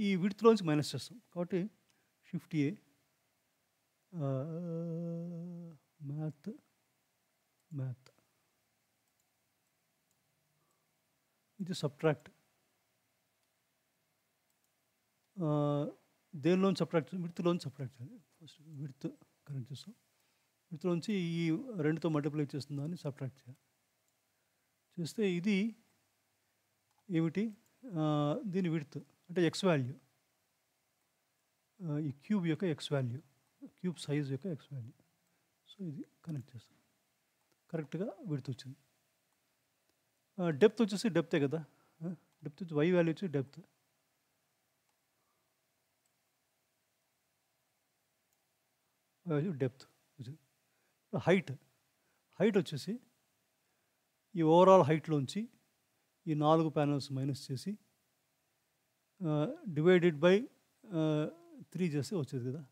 ఈ విడ్త్లోంచి మైనస్ చేస్తాం. కాబట్టి షిఫ్ట్ ఏ మ్యాథ్ ఇది సబ్ట్రాక్ట్. దేనిలోంచి సబ్ట్రాక్ట్ విడ్త్లోంచి సబ్ట్రాక్ట్ చేయాలి. ఫస్ట్ విడ్త్ కనెక్ట్ చేస్తాం. విడ్త్లోంచి ఈ 2తో మల్టిప్లై చేస్తున్న దాన్ని సబ్ట్రాక్ట్ చేయాలి. చేస్తే ఇది ఏమిటి? దీని విడ్త్ అంటే ఎక్స్ వాల్యూ. ఈ క్యూబ్ యొక్క ఎక్స్ వాల్యూ, క్యూబ్ సైజ్ యొక్క ఎక్స్ వాల్యూ. సో ఇది కనెక్ట్ చేస్తాం. కరెక్ట్గా విడ్త్ వచ్చింది. డెప్త్ వచ్చేసి డెప్తే కదా. డెప్త్ వచ్చి వై వాల్యూ వచ్చి డెప్త్. డెప్త్ వచ్చింది. హైట్ వచ్చేసి ఈ ఓవరాల్ హైట్లోంచి ఈ 4 ప్యానల్స్ మైనస్ చేసి డివైడెడ్ బై 3 చేస్తే వచ్చేది కదా.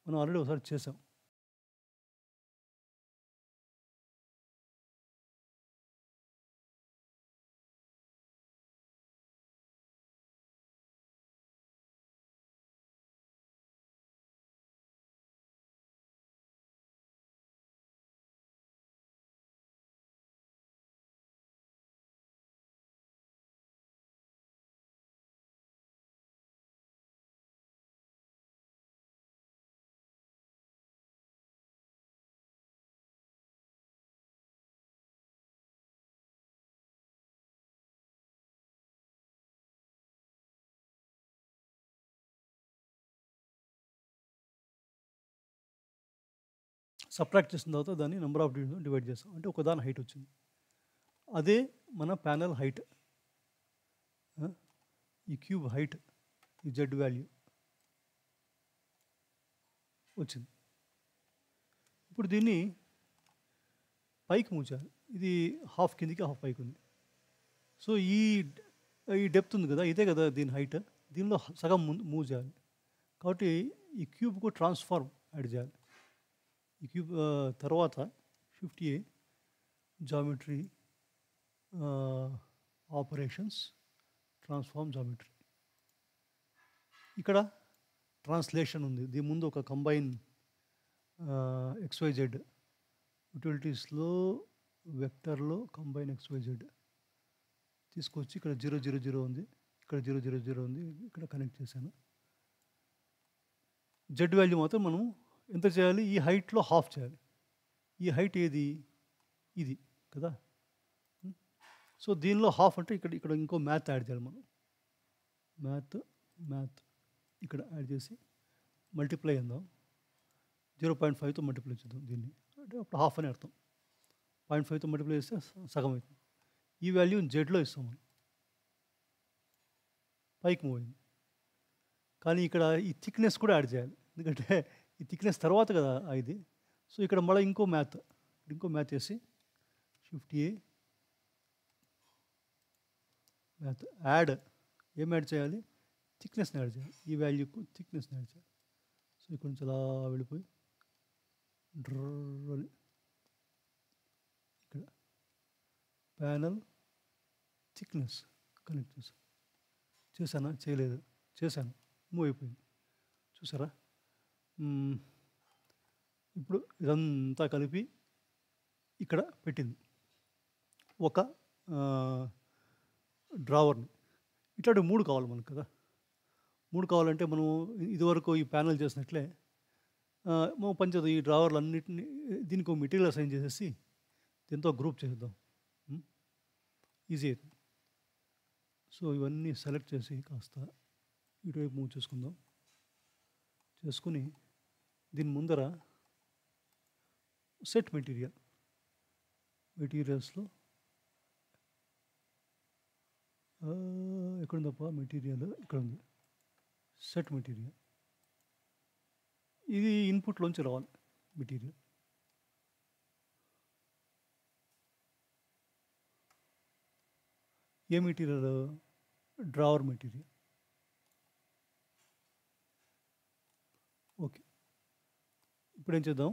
మనం ఆల్రెడీ ఒకసారి చేసాం. సబ్ట్రాక్ట్ చేసిన తర్వాత దాన్ని నెంబర్ ఆఫ్ డివైడ్ చేస్తాం, అంటే ఒకదాని హైట్ వచ్చింది. అదే మన ప్యానల్ హైట్, ఈ క్యూబ్ హైట్, ఈ జెడ్ వాల్యూ వచ్చింది. ఇప్పుడు దీన్ని పైకి మూవ్ చేయాలి. ఇది హాఫ్ కిందికి హాఫ్ పైకి ఉంది. సో ఈ డెప్త్ ఉంది కదా, ఇదే కదా దీని హైట్, దీనిలో సగం మూవ్ చేయాలి. కాబట్టి ఈ క్యూబ్కు ట్రాన్స్ఫార్మ్ యాడ్ చేయాలి. ఈ క్యూబ్ తర్వాత షిఫ్ట్ ఏ, జామెట్రీ, ఆపరేషన్స్, ట్రాన్స్ఫార్మ్ జామెట్రీ. ఇక్కడ ట్రాన్స్లేషన్ ఉంది. దీని ముందు ఒక కంబైన్ XYZ, యూటిలిటీస్లో వెక్టర్లో కంబైన్ XYZ తీసుకొచ్చి ఇక్కడ 000 ఉంది, ఇక్కడ 000 ఉంది, ఇక్కడ కనెక్ట్ చేశాను. జెడ్ వాల్యూ మాత్రం మనం ఎంత చేయాలి, ఈ హైట్లో హాఫ్ చేయాలి. ఈ హైట్ ఏది, ఇది కదా. సో దీనిలో హాఫ్ అంటే ఇక్కడ ఇక్కడ ఇంకో మ్యాథ్ యాడ్ చేయాలి మనం. మ్యాథ్ ఇక్కడ యాడ్ చేసి మల్టిప్లై అందాం. 0.5తో మల్టిప్లై చేద్దాం దీన్ని, అంటే అప్పుడు హాఫ్ అని అర్థం. 0.5తో మల్టిప్లై చేస్తే సగం అవుతుంది. ఈ వాల్యూ జెడ్లో ఇస్తాం మనం. పైకి మూవ్ అయింది. కానీ ఇక్కడ ఈ థిక్నెస్ కూడా యాడ్ చేయాలి, ఎందుకంటే ఈ థిక్నెస్ తర్వాత కదా ఇది. సో ఇక్కడ మళ్ళీ ఇంకో మ్యాథ్ వేసి షిఫ్ట్ ఏ, మ్యాథ్ యాడ్, ఏం యాడ్ చేయాలి, థిక్నెస్ని యాడ్ చేయాలి. ఈ వాల్యూకు థిక్నెస్ని యాడ్ చేయాలి. సో ఇక్కడ నుంచి అలా వెళ్ళిపోయి ఇక్కడ ప్యానల్ థిక్నెస్ కనెక్ట్ చేశానా, చేయలేదు, చేశాను, మూవ్ అయిపోయింది. చూసారా. ఇప్పుడు ఇదంతా కలిపి ఇక్కడ పెట్టింది ఒక డ్రావర్ని. ఇట్లాంటి 3 కావాలి మనకు కదా. 3 కావాలంటే మనం ఇదివరకు ఈ ప్యానల్ చేసినట్లే మనం పంచదు ఈ డ్రావర్లు అన్నింటినీ దీనికి ఒక మెటీరియల్ అసైన్ చేసేసి దీంతో గ్రూప్ చేద్దాం, ఈజీ అవుతుంది. సో ఇవన్నీ సెలెక్ట్ చేసి కాస్త ఇటువైపు మూవ్ చేసుకుని దీని ముందర సెట్ మెటీరియల్స్లో ఎక్కడుందప్ప మెటీరియల్, ఇక్కడ ఉంది సెట్ మెటీరియల్. ఇది ఇన్పుట్లోంచి రావాలి మెటీరియల్. ఏ మెటీరియల్, డ్రావర్ మెటీరియల్. ఓకే, ఇప్పుడు ఏం చేద్దాం,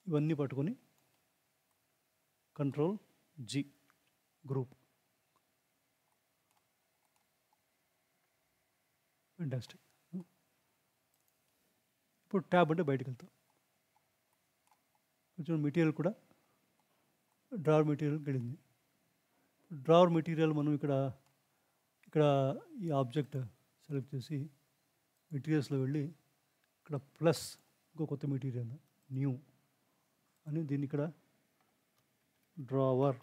ఇవన్నీ పట్టుకొని కంట్రోల్ G, గ్రూప్. ఫెంటాస్టిక్. ఇప్పుడు ట్యాబ్ అంటే బయటకు వెళ్తాం. కొంచెం మెటీరియల్ కూడా డ్రావర్ మెటీరియల్కి వెళ్ళింది. డ్రావర్ మెటీరియల్ మనం ఇక్కడ ఈ ఆబ్జెక్ట్ సెలెక్ట్ చేసి మెటీరియల్స్లో వెళ్ళి ఇక్కడ ప్లస్ ఇంకో కొత్త మెటీరియల్ న్యూ అని దీన్ని ఇక్కడ డ్రావర్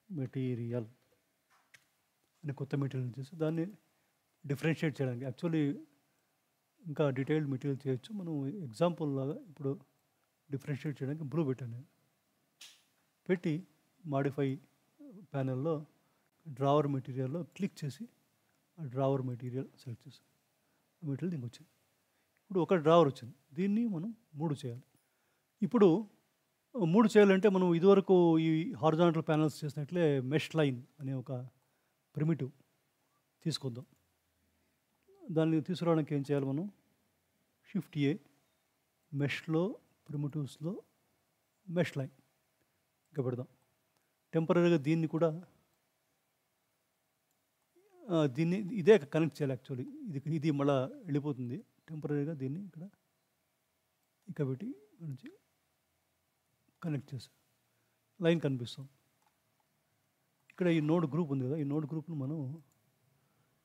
మెటీరియల్ అని కొత్త మెటీరియల్ చేసి దాన్ని డిఫరెన్షియేట్ చేయడానికి, యాక్చువల్లీ ఇంకా డీటెయిల్డ్ మెటీరియల్ చేయొచ్చు. మనం ఎగ్జాంపుల్ లాగా ఇప్పుడు డిఫరెన్షియేట్ చేయడానికి బ్లూ పెట్టాను నేను. పెట్టి మాడిఫై ప్యానెల్లో డ్రావర్ మెటీరియల్లో క్లిక్ చేసి ఆ డ్రావర్ మెటీరియల్ సెలెక్ట్ చేసాం. ఆ మెటీరియల్ దీనికి వచ్చింది. ఇప్పుడు ఒక డ్రావర్ వచ్చింది, దీన్ని మనం 3 చేయాలి. ఇప్పుడు 3 చేయాలంటే మనం ఇదివరకు ఈ హారిజాంటల్ ప్యానల్స్ చేసినట్లే మెష్ లైన్ అనే ఒక ప్రిమిటివ్ తీసుకొద్దాం. దాన్ని తీసుకురావడానికి ఏం చేయాలి, మనం షిఫ్ట్ ఏ, మెష్లో ప్రిమిటివ్స్లో మెష్ లైన్ ఇంకా పెడదాం. టెంపరీగా దీన్ని కూడా ఇదే కనెక్ట్ చేయాలి. యాక్చువల్లీ ఇది మళ్ళీ వెళ్ళిపోతుంది. టెంపరీగా దీన్ని ఇక్కడ పెట్టి నుంచి కనెక్ట్ చేసాం. లైన్ కనిపిస్తాం. ఇక్కడ ఈ నోడ్ గ్రూప్ ఉంది కదా, ఈ నోడ్ గ్రూప్ను మనం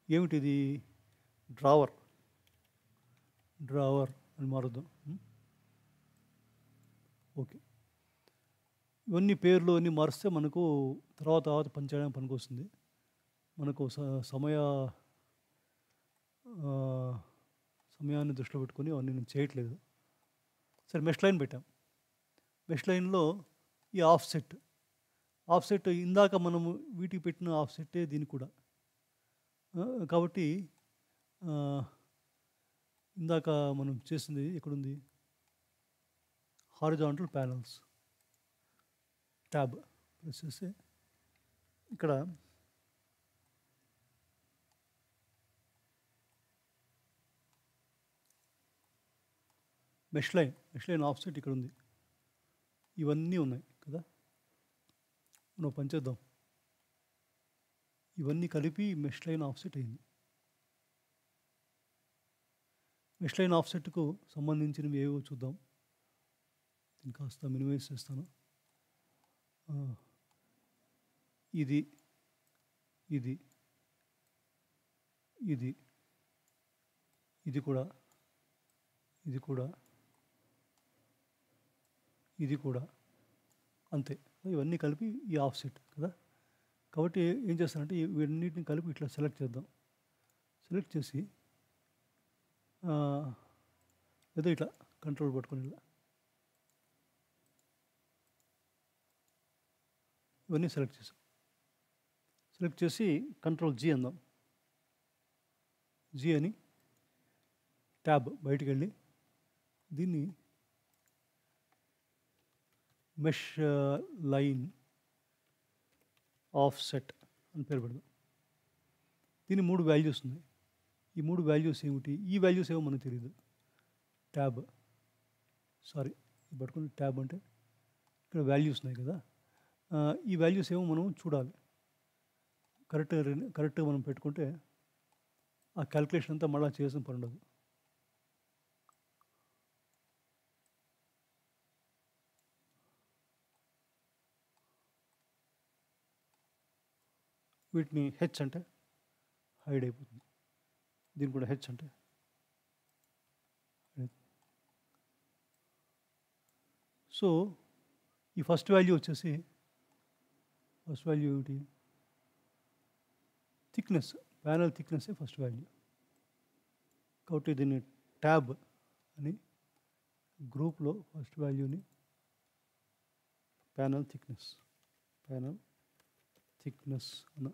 ఏమిటిది డ్రావర్ అని మారుద్దాం. ఓకే, ఇవన్నీ పేర్లు అన్నీ మారిస్తే మనకు తర్వాత పనిచేయడానికి పనికి వస్తుంది. మనకు సమయాన్ని దృష్టిలో పెట్టుకొని అవన్నీ నేను చేయట్లేదు. సరే మెష్ లైన్ పెట్టాం. మెష్ లైన్లో ఈ ఆఫ్సెట్ ఇందాక మనము వీటికి పెట్టిన ఆఫ్సెట్టే దీనికి కూడా. కాబట్టి ఇందాక మనం చేసింది ఎక్కడుంది? హారిజాంటల్ ప్యానల్స్ ట్యాబ్ ప్రెస్ చేస్తే ఇక్కడ మెష్ లైన్ ఆఫ్సెట్ ఇక్కడ ఉంది. ఇవన్నీ ఉన్నాయి కదా. మనం పనిచేద్దాం. ఇవన్నీ కలిపి మెష్ లైన్ ఆఫ్సెట్ అయింది. మెష్ లైన్ ఆఫ్సెట్కు సంబంధించినవి ఏవో చూద్దాం. దీన్ని కాస్త మినిమైజ్ చేస్తాను. ఇది ఇది ఇది ఇది కూడా ఇది కూడా ఇది కూడా అంతే. ఇవన్నీ కలిపి ఈ ఆఫ్సెట్ కదా. కాబట్టి ఏం చేస్తానంటే ఇవన్నిటిని కలిపి ఇట్లా సెలెక్ట్ చేద్దాం. సెలెక్ట్ చేసి ఏదో ఇట్లా కంట్రోల్ పట్టుకొని ఇలా ఇవన్నీ సెలెక్ట్ చేసాం. సెలెక్ట్ చేసి కంట్రోల్ జీ అందాం. జీ అని ట్యాబ్ బయటికి వెళ్ళి దీన్ని మెష్ లైన్ ఆఫ్సెట్ అని పేరు పెడదాం. దీని 3 వాల్యూస్ ఉన్నాయి. ఈ 3 వాల్యూస్ ఏమిటి? ఈ వాల్యూస్ ఏమో మనకు తెలియదు. ట్యాబ్ పట్టుకుని ట్యాబ్ అంటే ఇక్కడ వాల్యూస్ ఉన్నాయి కదా. ఈ వాల్యూస్ ఏమో మనం చూడాలి. కరెక్ట్గా మనం పెట్టుకుంటే ఆ క్యాల్కులేషన్ అంతా మళ్ళీ చేసిన పని ఉండదు. వీటిని హెచ్ అంటే హైడ్ అయిపోతుంది. దీన్ని కూడా హెచ్ అంటే సో ఈ ఫస్ట్ వాల్యూ వచ్చేసి ఏమిటి? Thickness, panel thickness first value. కాబట్టి దీన్ని ట్యాబ్ అని గ్రూప్లో ఫస్ట్ వాల్యూని ప్యానల్ థిక్నెస్ అన్న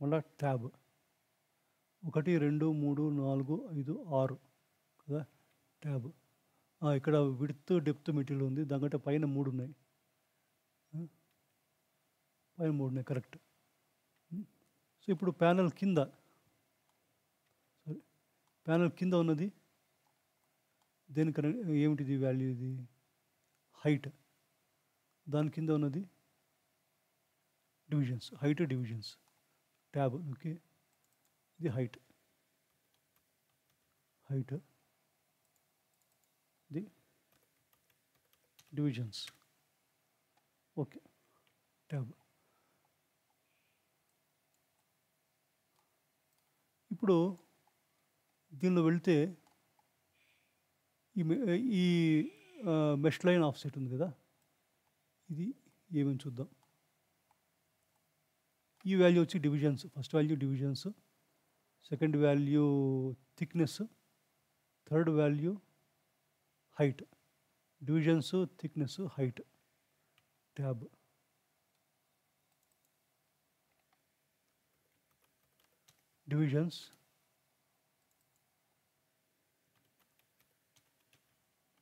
మళ్ళా ట్యాబ్ 1 2 3 4 5 6 కదా ట్యాబ్. ఇక్కడ విడ్త్ డెప్త్ మెటీరియల్ ఉంది. దానికంటే పైన 3 ఉన్నాయి. కరెక్ట్. సో ఇప్పుడు ప్యానల్ కింద ఉన్నది దేనికన్నా ఏమిటిది వాల్యూ? ఇది హైట్. దాని కింద ఉన్నది డివిజన్స్ ట్యాబ్. ఓకే, ఇది హైట్ ఇది డివిజన్స్. Okay, tab. ఇప్పుడు దీనిలో వెళ్తే ఈ మెష్ లైన్ ఆఫ్సెట్ ఉంది కదా, ఇది ఏమని చూద్దాం. ఈ వాల్యూ వచ్చి divisions. First value divisions, second value thickness, third value height. Divisions, thickness, height tab. Divisions,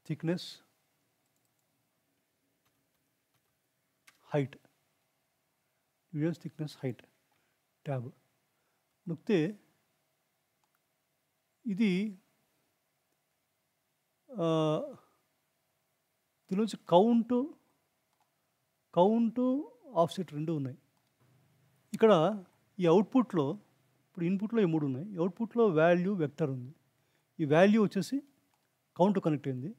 thickness, height. Divisions, thickness, height tab నొక్కితే ఇది దీనిలోంచి కౌంటు ఆఫ్సెట్ 2 ఉన్నాయి. ఇక్కడ ఈ అవుట్పుట్లో, ఇప్పుడు ఇన్పుట్లో ఈ 3 ఉన్నాయి. అవుట్పుట్లో వాల్యూ వెక్టర్ ఉంది. ఈ వాల్యూ వచ్చేసి కౌంట్ కనెక్ట్ అయింది.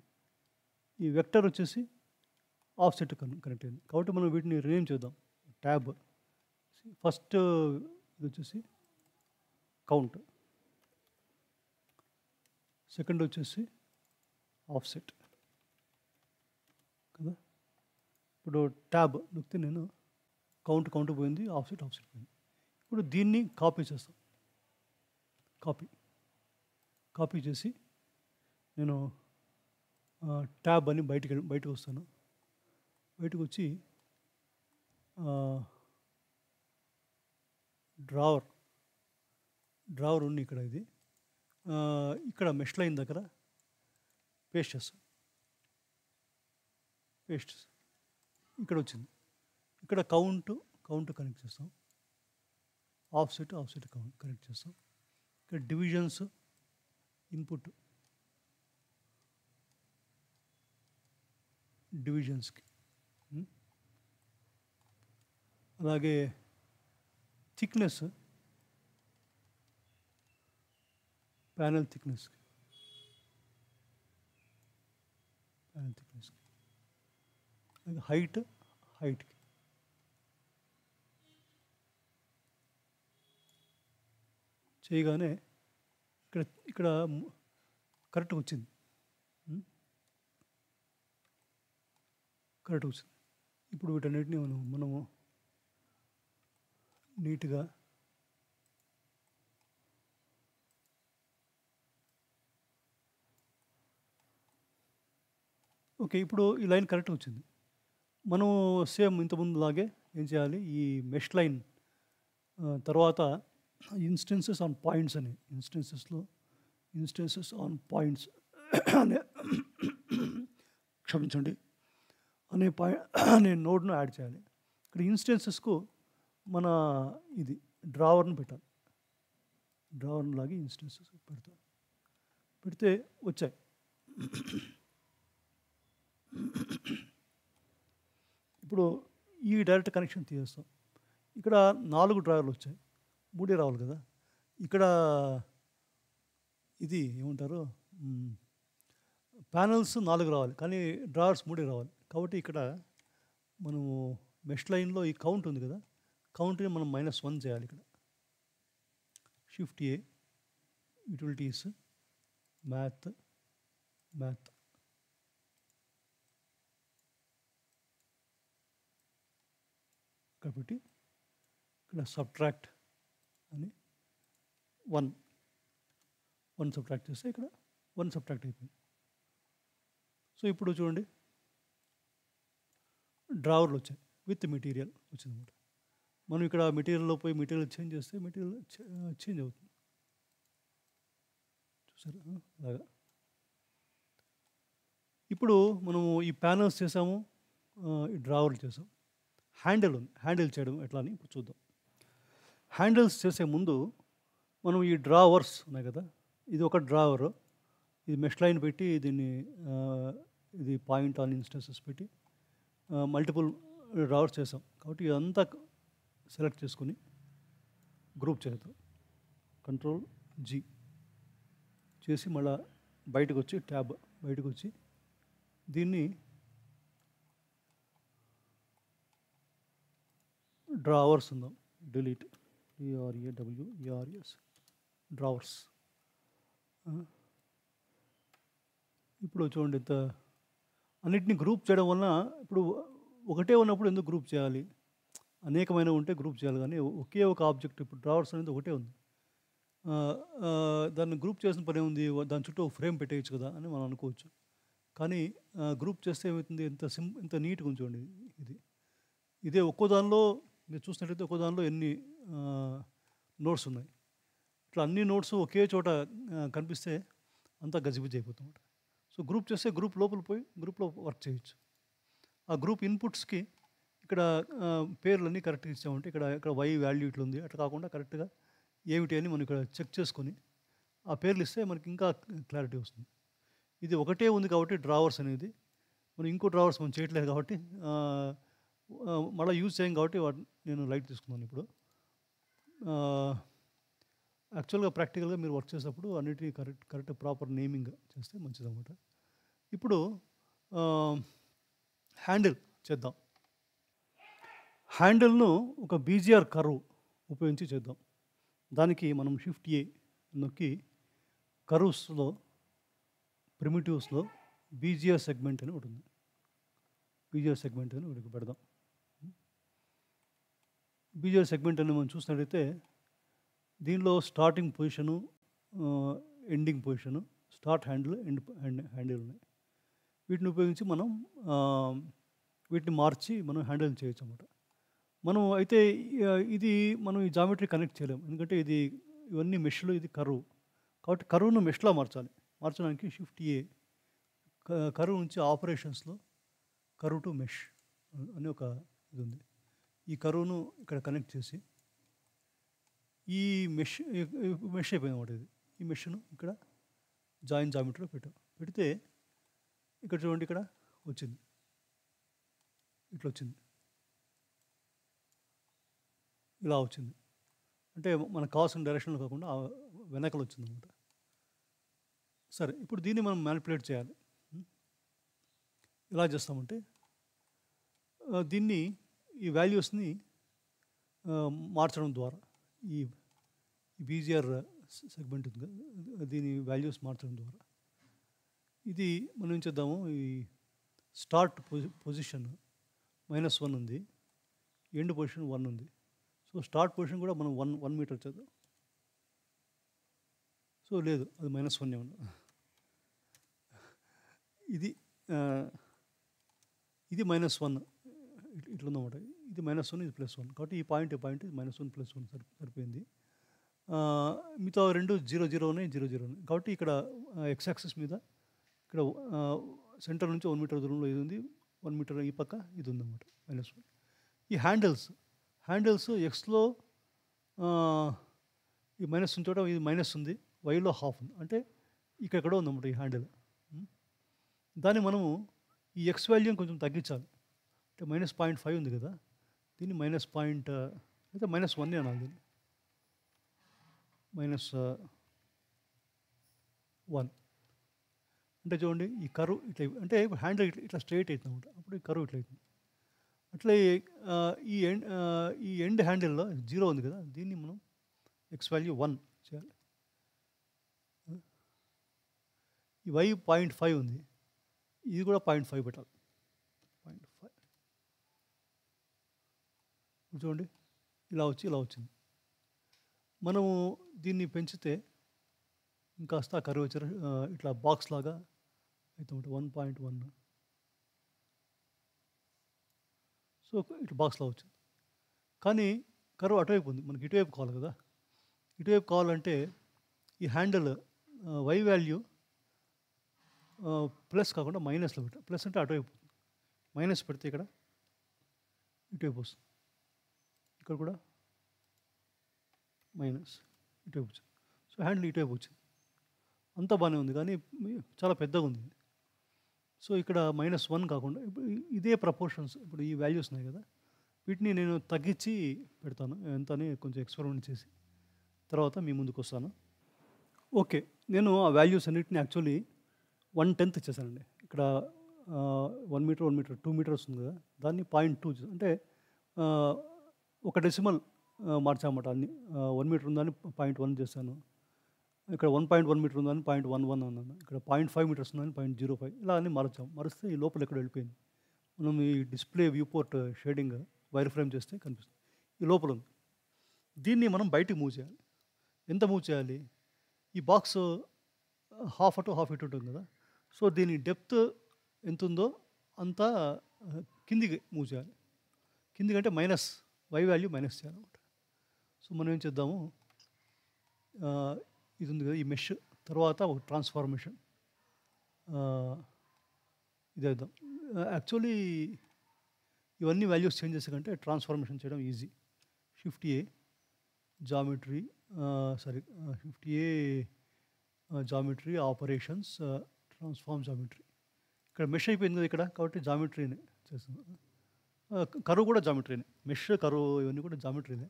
ఈ వెక్టర్ వచ్చేసి ఆఫ్సెట్ కనెక్ట్ అయింది. కాబట్టి మనం వీటిని రినేమ్ చేద్దాం. ట్యాబ్ ఫస్ట్ ఇది వచ్చేసి కౌంట్, సెకండ్ వచ్చేసి ఆఫ్సెట్ కదా. ఇప్పుడు ట్యాబ్ నొక్కితే నేను కౌంట్ పోయింది, ఆఫ్సెట్ పోయింది. ఇప్పుడు దీన్ని కాపీ చేస్తాం. కాపీ చేసి నేను ట్యాబ్ అని బయటకు వస్తాను. బయటకు వచ్చి డ్రావర్ ఉంది ఇక్కడ. ఇది ఇక్కడ మెష్ లైన్ దగ్గర పేస్ట్ చేస్తాం. ఇక్కడ వచ్చింది. ఇక్కడ కౌంట్ కనెక్ట్ చేస్తాం. ఆఫ్సెట్ కనెక్ట్ చేస్తాం. ఇక్కడ డివిజన్స్ ఇన్పుట్ డివిజన్స్కి, అలాగే థిక్నెస్ ప్యానెల్ థిక్నెస్కి అలాగే హైట్కి చేయగానే ఇక్కడ కరెక్ట్గా వచ్చింది. ఇప్పుడు వీటన్నిటిని మనము నీట్గా ఓకే. ఇప్పుడు ఈ లైన్ కరెక్ట్గా వచ్చింది. మనం సేమ్ ఇంతకుముందు లాగే ఏం చేయాలి, ఈ మెష్ లైన్ తర్వాత ఇన్స్టెన్సెస్ ఆన్ పాయింట్స్ అని ఇన్స్టెన్సెస్ ఆన్ పాయింట్స్ అనే క్షమించండి అనే నోడ్ను యాడ్ చేయాలి. ఇక్కడ ఇన్స్టెన్సెస్కు మన ఇది డ్రావర్ని పెట్టాలి. డ్రావర్ని లాగి ఇన్స్టెన్సెస్ పెడితే వచ్చాయి. ఇప్పుడు ఈ డైరెక్ట్ కనెక్షన్ తీసేస్తాం. ఇక్కడ 4 డ్రావర్లు వచ్చాయి, 3 రావాలి కదా. ఇక్కడ ఇది ఏమంటారు, ప్యానల్స్ 4 రావాలి, కానీ డ్రావర్స్ 3 రావాలి. కాబట్టి ఇక్కడ మనము మెష్ లైన్లో ఈ కౌంట్ ఉంది కదా, కౌంట్ని మనం -1 చేయాలి. ఇక్కడ షిఫ్ట్ ఏ, యూటిలిటీస్, మ్యాథ్ కాబట్టి ఇక్కడ సబ్ట్రాక్ట్ అని 1 సబ్ట్రాక్ట్ చేస్తే ఇక్కడ 1 సబ్ట్రాక్ట్ అయిపోయింది. సో ఇప్పుడు చూడండి, డ్రావర్లు వచ్చాయి విత్ మెటీరియల్ వచ్చిందన్నమాట. మనం ఇక్కడ మెటీరియల్లో పోయి మెటీరియల్ చేంజ్ చేస్తే మెటీరియల్ చేంజ్ అవుతుంది. చూసారా అలాగా. ఇప్పుడు మనము ఈ ప్యానల్స్ చేసాము, ఈ డ్రావర్లు చేసాం. హ్యాండిల్ చేయడం ఎట్లా అని ఇప్పుడు చూద్దాం. హ్యాండిల్స్ చేసే ముందు మనం ఈ డ్రావర్స్ ఉన్నాయి కదా, ఇది ఒక డ్రావర్, ఇది మెష్ లైన్ పెట్టి దీన్ని ఇది పాయింట్ ఆన్ ఇన్స్టెన్సెస్ పెట్టి మల్టిపుల్ డ్రావర్స్ చేసాం. కాబట్టి ఇదంతా సెలెక్ట్ చేసుకుని గ్రూప్ చేద్దాం. Ctrl+G చేసి మళ్ళీ బయటకు వచ్చి ట్యాబ్ బయటకు వచ్చి దీన్ని డ్రావర్స్ ఉందాం. Delete DRAWERS drawers. ఇప్పుడు చూడండి, ఇంత అన్నిటిని గ్రూప్ చేయడం వలన ఇప్పుడు ఒకటే ఉన్నప్పుడు ఎందుకు గ్రూప్ చేయాలి, అనేకమైన ఉంటే గ్రూప్ చేయాలి. కానీ ఒకే ఒక ఆబ్జెక్ట్, ఇప్పుడు డ్రావర్స్ అనేది ఒకటే ఉంది, దాన్ని గ్రూప్ చేసిన పని ఉంది, దాని చుట్టూ ఒక ఫ్రేమ్ పెట్టేయచ్చు కదా అని మనం అనుకోవచ్చు. కానీ గ్రూప్ చేస్తే ఏమవుతుంది, ఇంత నీట్గా ఉంచండి. ఇదే ఒక్కో దానిలో మీరు చూసినట్లయితే ఒక్కో దానిలో ఎన్ని నోట్స్ ఉన్నాయి. ఇట్లా అన్ని నోట్స్ ఒకే చోట కనిపిస్తే అంతా గజిబిజి అయిపోతుంది. సో గ్రూప్ చేస్తే గ్రూప్ లోపల పోయి గ్రూప్లో వర్క్ చేయొచ్చు. ఆ గ్రూప్ ఇన్పుట్స్కి ఇక్కడ పేర్లన్నీ కరెక్ట్గా ఇచ్చామంటే ఇక్కడ వై వాల్యూ ఇట్లా ఉంది, అట్లా కాకుండా కరెక్ట్గా ఏమిటి అని మనం ఇక్కడ చెక్ చేసుకొని ఆ పేర్లు ఇస్తే మనకి ఇంకా క్లారిటీ వస్తుంది. ఇది ఒకటే ఉంది కాబట్టి డ్రావర్స్ అనేది, మనం ఇంకో డ్రావర్స్ మనం చేయట్లేదు కాబట్టి మళ్ళీ యూజ్ చేయం కాబట్టి నేను లైట్ తీసుకున్నాను. ఇప్పుడు యాక్చువల్గా ప్రాక్టికల్గా మీరు వర్క్ చేసేటప్పుడు అన్నిటినీ కరెక్ట్ ప్రాపర్ నేమింగ్ చేస్తే మంచిదన్నమాట. ఇప్పుడు హ్యాండిల్ చేద్దాం. హ్యాండిల్ను ఒక బీజీఆర్ కర్వ్ ఉపయోగించి చేద్దాం. దానికి మనం షిఫ్ట్ ఏ నొక్కి కర్వ్స్లో ప్రిమిటివ్స్లో బీజీఆర్ సెగ్మెంట్ అని ఒకటి ఉంది. బీజీఆర్ సెగ్మెంట్ అని ఒకటి పెడదాం. బీజీఆర్ సెగ్మెంట్ అని మనం చూసినట్లయితే దీనిలో starting position, ending position, start handle, end handle ఉన్నాయి. వీటిని ఉపయోగించి మనం వీటిని మార్చి మనం హ్యాండిల్ చేయొచ్చు అన్నమాట. మనం అయితే ఇది మనం ఈ జామెట్రీ కనెక్ట్ చేయలేము. ఎందుకంటే ఇవన్నీ మెష్లు, ఇది కర్వ్. కాబట్టి కర్వ్‌ను మెష్‌లా మార్చాలి. మార్చడానికి షిఫ్ట్ ఏ, కర్వ్ నుంచి ఆపరేషన్స్‌లో కర్వ్ టు మెష్ అని ఒక ఇది ఉంది. ఈ కర్వ్‌ను ఇక్కడ కనెక్ట్ చేసి ఈ మెష్ అయిపోయిందన్నమాట ఇది. ఈ మెష్‌ను ఇక్కడ జాయిన్ జామెట్రీలో పెడితే ఇక్కడ చూడండి, ఇక్కడ వచ్చింది, ఇట్లా వచ్చింది, ఇలా వచ్చింది. అంటే మనకు కావాల్సిన డైరెక్షన్లో కాకుండా వెనకలు వచ్చిందన్నమాట. సరే, ఇప్పుడు దీన్ని మనం మ్యానిపులేట్ చేయాలి. ఎలా చేస్తామంటే దీన్ని, ఈ వాల్యూస్ని మార్చడం ద్వారా, ఈ బీజిఆర్ సెగ్మెంట్ ఉంది కదా, దీని వాల్యూస్ మార్చడం ద్వారా ఇది మనం ఏం చేద్దాము, ఈ స్టార్ట్ పొజిషన్ -1 ఉంది, ఎండ్ పొజిషన్ 1 ఉంది. సో స్టార్ట్ పొజిషన్ కూడా మనం 1 మీటర్ చేద్దాం. సో లేదు, అది -1 ఉంది. ఇది -1 ఇట్లా ఉందన్నమాట. ఇది -1, ఇది +1. కాబట్టి ఈ పాయింట్ -1 +1 సరిపోయింది. మిగతా రెండు 0 0 ఉన్నాయి, 0 0 ఉన్నాయి. కాబట్టి ఇక్కడ ఎక్స్ యాక్సిస్ మీద ఇక్కడ సెంటర్ నుంచి 1 మీటర్ దూరంలో ఇది ఉంది, 1 మీటర్ ఈ పక్క ఇది ఉందన్నమాట, -1. ఈ హ్యాండిల్స్ ఎక్స్లో ఈ మైనస్ ఉన్న చోట ఇది మైనస్ ఉంది, వైలో హాఫ్ ఉంది, అంటే ఇక్కడెక్కడో ఉందన్నమాట ఈ హ్యాండిల్. దాన్ని మనము ఈ ఎక్స్ వాల్యూని కొంచెం తగ్గించాలి. అంటే -0.5 ఉంది కదా, దీన్ని అయితే -1 అనాలి. దీన్ని -1 అంటే చూడండి, ఈ కర్వ్ ఇట్లా, అంటే హ్యాండిల్ ఇట్లా స్ట్రైట్ అవుతుంది అనమాట. అప్పుడు ఈ కర్వ్ ఇట్లా అవుతుంది. అట్లే ఈ ఎండ్ హ్యాండిల్లో 0 ఉంది కదా, దీన్ని మనం ఎక్స్ వాల్యూ 1 చేయాలి. ఈ y 0.5 ఉంది, ఇది కూడా 0.5 పెట్టాలి. 0.5 చూడండి, ఇలా వచ్చింది. మనము దీన్ని పెంచితే ఇంకాస్త కర్వేచర్ ఇట్లా బాక్స్ లాగా అవుతుంది, 1.1. సో ఇట్లా బాక్స్లా వచ్చింది. కానీ కర్వ్ అటువైపు ఉంది, మనకి ఇటువైపు కావాలి కదా. ఇటువైపు కావాలంటే ఈ హ్యాండిల్ y వాల్యూ ప్లస్ కాకుండా మైనస్లో పెట్టాలి. ప్లస్ అంటే అటువైపు, మైనస్ పెడితే ఇక్కడ ఇటువైపు వస్తుంది, ఇక్కడ కూడా మైనస్, ఇటువైపు వచ్చింది. సో హ్యాండిల్ ఇటువైపు వచ్చింది. అంతా బాగానే ఉంది, కానీ చాలా పెద్దగా ఉంది. సో ఇక్కడ -1 కాకుండా ఇప్పుడు ఇదే ప్రపోర్షన్స్, ఇప్పుడు ఈ వాల్యూస్ ఉన్నాయి కదా, వీటిని నేను తగ్గించి పెడతాను. ఎంత అని కొంచెం ఎక్స్పెరిమెంట్ చేసి తర్వాత మీ ముందుకు వస్తాను. ఓకే, నేను ఆ వాల్యూస్ అన్నిటిని యాక్చువల్లీ 1/10 ఇచ్చేసానండి. ఇక్కడ 1 మీటర్ 2 మీటర్స్ ఉంది కదా, దాన్ని 0.2 అంటే ఒక డెసిమల్ మార్చామన్నమాట. అన్ని 1 మీటర్ ఉందని 0.1 చేశాను. ఇక్కడ 1.1 మీటర్ ఉందని 0.11 అన్నాను. ఇక్కడ 0.5 మీటర్స్ ఉందని 0.05, ఇలా అన్ని మారిస్తే ఈ లోపల ఎక్కడ వెళ్ళిపోయింది. మనం ఈ display view port shading wire frame చేస్తే కనిపిస్తుంది, ఈ లోపల ఉంది. దీన్ని మనం బయటికి మూవ్ చేయాలి. ఎంత మూవ్ చేయాలి? ఈ బాక్స్ హాఫ్ ఇటు ఉంటుంది కదా, సో దీని డెప్త్ ఎంత ఉందో అంత కిందికి మూవ్ చేయాలి. కిందికి అంటే y వాల్యూ మైనస్ చేయాలన్నమాట. సో మనం ఏం చేద్దాము, ఇది ఉంది కదా, ఈ మెష్ తర్వాత ఒక ట్రాన్స్ఫార్మేషన్ ఇది వేద్దాం. యాక్చువల్లీ ఇవన్నీ వాల్యూస్ చేంజ్ చేసే కంటే ట్రాన్స్ఫార్మేషన్ చేయడం ఈజీ. షిఫ్ట్ ఏ జామెట్రీ ఆపరేషన్స్, ట్రాన్స్ఫార్మ్ జామెట్రీ. ఇక్కడ మెష్ అయిపోయింది కదా ఇక్కడ, కాబట్టి జామెట్రీనే చేస్తున్నాం. కరువు కూడా జామెట్రీనే, మెష్ కరువు ఇవన్నీ కూడా జామెట్రీనే.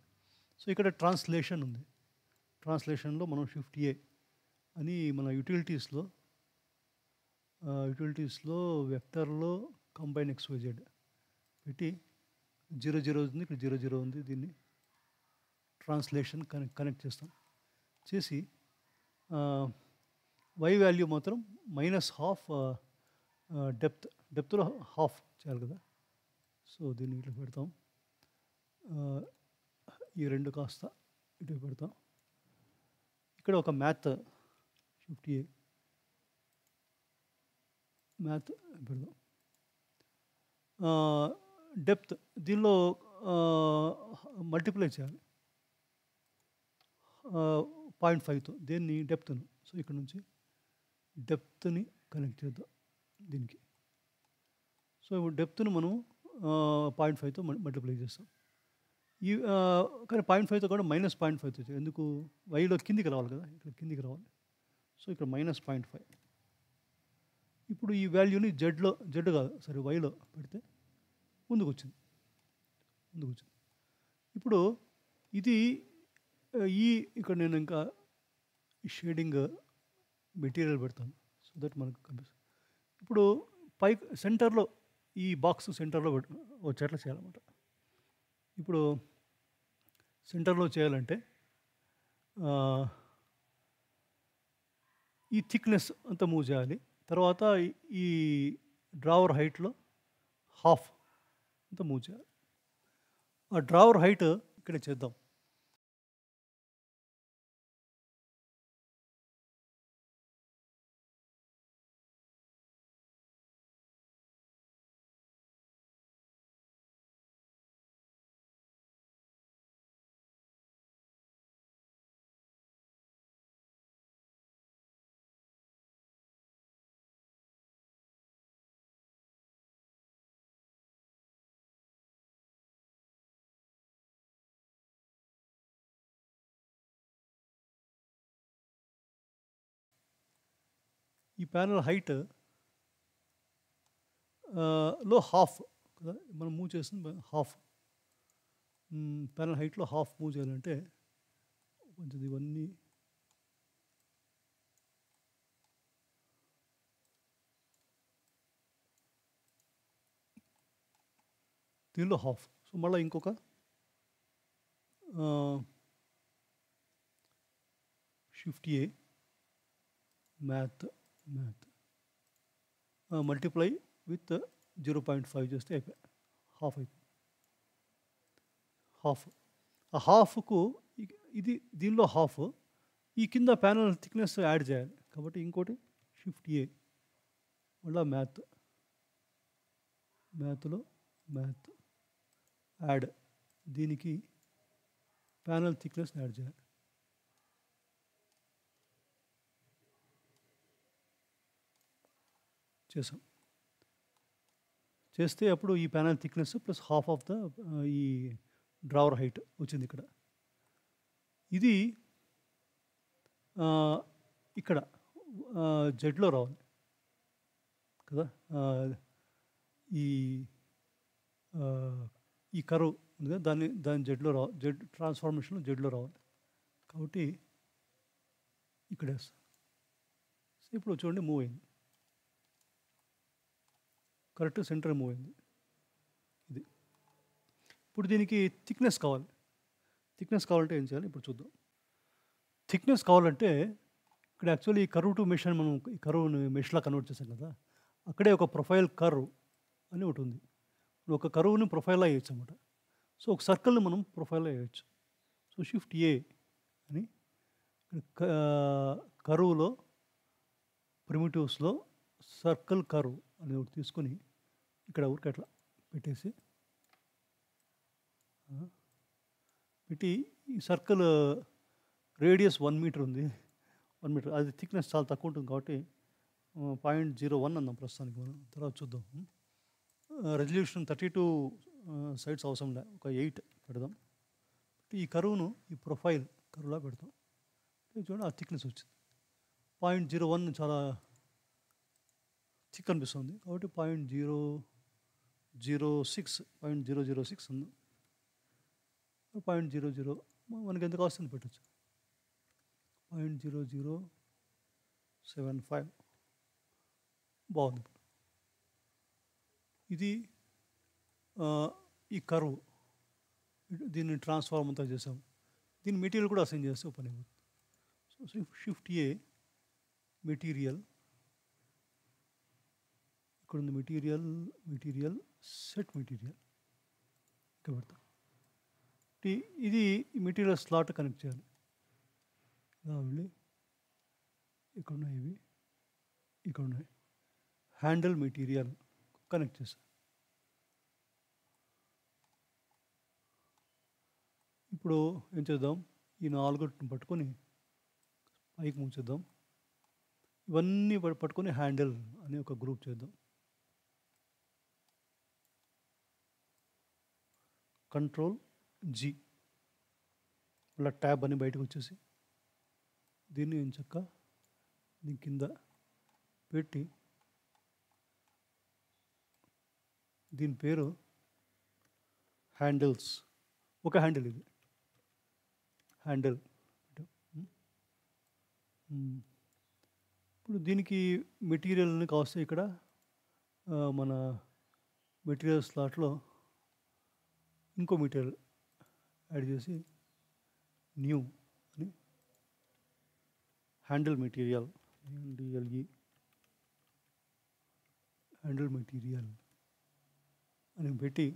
సో ఇక్కడ ట్రాన్స్లేషన్ ఉంది. ట్రాన్స్లేషన్లో మనం షిఫ్ట్ ఏ అని మన యూటిలిటీస్లో వెక్టర్లో కంబైన్ XYZ పెట్టి 0 0 ఉంది, ఇక్కడ 0 0 ఉంది. దీన్ని ట్రాన్స్లేషన్ కనెక్ట్ చేస్తాం. చేసి y వాల్యూ మాత్రం -12 డెప్త్లో హాఫ్ చేయాలి కదా. సో దీన్ని ఇట్లా పెడతాం. ఈ రెండు కాస్త ఇటు పెడతాం. ఇక్కడ ఒక మ్యాథ్ షిఫ్ట్ ఏ మ్యాథ్ పెడదాం. డెప్త్ దీనిలో మల్టిప్లై చేయాలి 0.5తో దేన్ని డెప్త్ను. సో ఇక్కడ నుంచి డెప్త్ని కనెక్ట్ చేద్దాం దీనికి. సో ఇప్పుడు డెప్త్ను మనం 0.5తో మల్టిప్లై చేస్తాం. ఈ కానీ 0.5తో కూడా -0.5తో ఎందుకు వైలో కిందికి రావాలి కదా, ఇక్కడ కిందికి రావాలి. సో ఇక్కడ -0.5. ఇప్పుడు ఈ వాల్యూని జెడ్ కాదు సరే వైలో పెడితే ముందుకు వచ్చింది. ఇప్పుడు ఇది ఇక్కడ నేను ఇంకా షేడింగ్ మెటీరియల్ పెడతాను సో దట్ మనకు కనిపిస్తుంది. ఇప్పుడు సెంటర్లో ఈ బాక్స్ సెంటర్లో వచ్చేట్లా చేయాలన్నమాట. ఇప్పుడు సెంటర్లో చేయాలంటే ఈ థిక్నెస్ అంతా మూవ్ చేయాలి. తర్వాత ఈ డ్రావర్ హైట్లో హాఫ్ అంతా మూవ్ చేయాలి. ఆ డ్రావర్ హైట్ ఇక్కడ చేద్దాం. ఈ ప్యానల్ హైట్ లో హాఫ్ కదా మనం మూవ్ చేస్తుంది హాఫ్. ప్యానల్ హైట్లో హాఫ్ మూవ్ చేయాలంటే కొంచెం ఇవన్నీ దీనిలో హాఫ్. సో మళ్ళీ ఇంకొక shift A math multiply with 0.5 చేస్తే అయిపోయి హాఫ్ అయిపోయింది. ఆ హాఫ్కు ఇది దీనిలో హాఫ్ ఈ కింద ప్యానల్ థిక్నెస్ యాడ్ చేయాలి కాబట్టి ఇంకోటి షిఫ్ట్ ఏ మళ్ళీ మ్యాథ్లో యాడ్ దీనికి ప్యానల్ థిక్నెస్ యాడ్ చేయాలి. చేస్తే అప్పుడు ఈ panel thickness plus half of the ఈ డ్రావర్ హైట్ వచ్చింది ఇక్కడ. ఇది ఇక్కడ జెడ్లో రావాలి కదా. ఈ కర్వ్ ఉంది కదా దాని జెడ్లో జెడ్ ట్రాన్స్ఫార్మేషన్లో జెడ్లో రావాలి కాబట్టి ఇక్కడ వేస్తాం. ఇప్పుడు చూడండి మూవ్ అయింది, కరెక్ట్ సెంటర్ మూవ్ అయింది ఇది. ఇప్పుడు దీనికి థిక్నెస్ కావాలంటే ఏం చేయాలి ఇప్పుడు చూద్దాం. థిక్నెస్ కావాలంటే ఇక్కడ యాక్చువల్లీ ఈ కర్వ్ టు మెష్ అని మనం ఈ కర్వ్ని మెష్లా కన్వర్ట్ చేసాం కదా, అక్కడే ఒక ప్రొఫైల్ కర్వ్ అని ఒకటి ఉంది. ఒక కర్వ్ని ప్రొఫైల్లో వేయచ్చు అనమాట. సో ఒక సర్కిల్ని మనం ప్రొఫైల్లో వేయచ్చు. సో షిఫ్ట్ ఏ అని కర్వ్లో ప్రిమిటివ్స్లో సర్కిల్ కర్వ్ అని ఒకటి తీసుకొని ఇక్కడ ఊరికి అట్లా పెట్టేసి పెట్టి ఈ సర్కిల్ రేడియస్ 1 మీటర్ ఉంది. 1 మీటర్ అది థిక్నెస్ చాలా తక్కువ ఉంటుంది కాబట్టి 0.01 అన్నాం ప్రస్తుతానికి. మనం తర్వాత చూద్దాం. రెజల్యూషన్ 32 సైడ్స్ అవసరం లే, ఒక 8 పెడదాం. ఈ కరువును ఈ ప్రొఫైల్ కరువులా పెడతాం. చూడండి ఆ థిక్నెస్ వచ్చింది 0.01 చాలా థిక్ అనిపిస్తుంది కాబట్టి 0.006 ఉంది. 0.00 మనకి ఎంత కాస్ట్ పెట్టచ్చు 0.0075 బాగుంది. ఇది ఈ కర్వ్ దీన్ని ట్రాన్స్ఫార్మ్ అంతా చేసాం. దీని మెటీరియల్ కూడా అసైన్ చేస్తే పని అయిపోతుంది. సో షిఫ్ట్ ఏ మెటీరియల్ ఇక్కడ ఉంది, మెటీరియల్ సెట్ మెటీరియల్ ఇక్కడ పెడతాం. ఇది ఈ మెటీరియల్ స్లాట్ కనెక్ట్ చేయాలి. ఇలా వెళ్ళి ఇక్కడ ఉన్నాయి, ఇవి ఇక్కడ ఉన్నాయి. హ్యాండిల్ మెటీరియల్ కనెక్ట్ చేశాను. ఇప్పుడు ఏం చేద్దాం, ఈ 4 పట్టుకొని పైకి ముంచేద్దాం. ఇవన్నీ పట్టుకొని హ్యాండిల్ అని ఒక గ్రూప్ చేద్దాం. కంట్రోల్ జీ, ఇలా ట్యాబ్ అని బయటకు వచ్చేసి దీన్ని ఎంచక్క దీని కింద పెట్టి దీని పేరు హ్యాండిల్స్. ఒక హ్యాండిల్ ఇది హ్యాండిల్. ఇప్పుడు దీనికి మెటీరియల్ని కావస్తే ఇక్కడ మన మెటీరియల్ స్లాట్లో ఇంకో మెటీరియల్ యాడ్ చేసి న్యూ అని handle material DLE handle material అని పెట్టి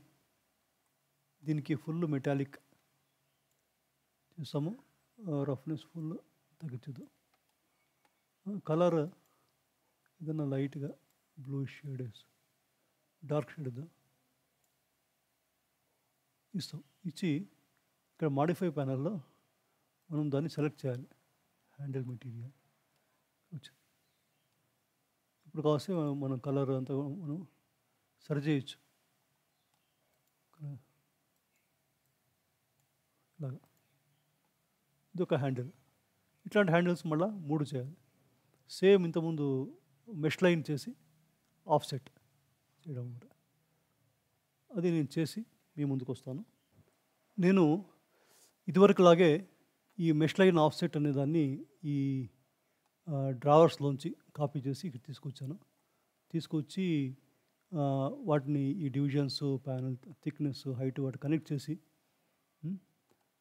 దీనికి ఫుల్ మెటాలిక్ చేస్తాము. రఫ్నెస్ ఫుల్ తగ్గించదు. కలర్ ఏదన్నా లైట్గా బ్లూ షేడ్ డార్క్ షేడ్ ఇస్తాం. ఇచ్చి ఇక్కడ మాడిఫై ప్యానల్లో మనం దాన్ని సెలెక్ట్ చేయాలి. హ్యాండిల్ మెటీరియల్ వచ్చింది. ఇప్పుడు కావస్తే మనం కలర్ అంతా మనం సరి చేయొచ్చు. ఇలాగా ఇది ఒక హ్యాండిల్. ఇట్లాంటి హ్యాండిల్స్ మళ్ళీ 3 చేయాలి. సేమ్ ఇంతకుముందు మెష్ లైన్ చేసి ఆఫ్సెట్ చేయడం కూడా అది నేను చేసి మీ ముందుకు వస్తాను. నేను ఇదివరకులాగే ఈ మెష్ లైన్ ఆఫ్సెట్ అనే దాన్ని ఈ డ్రావర్స్లోంచి కాపీ చేసి ఇక్కడ తీసుకొచ్చి వాటిని ఈ డివిజన్స్, ప్యానల్ థిక్నెస్, హైట్ వాటి కనెక్ట్ చేసి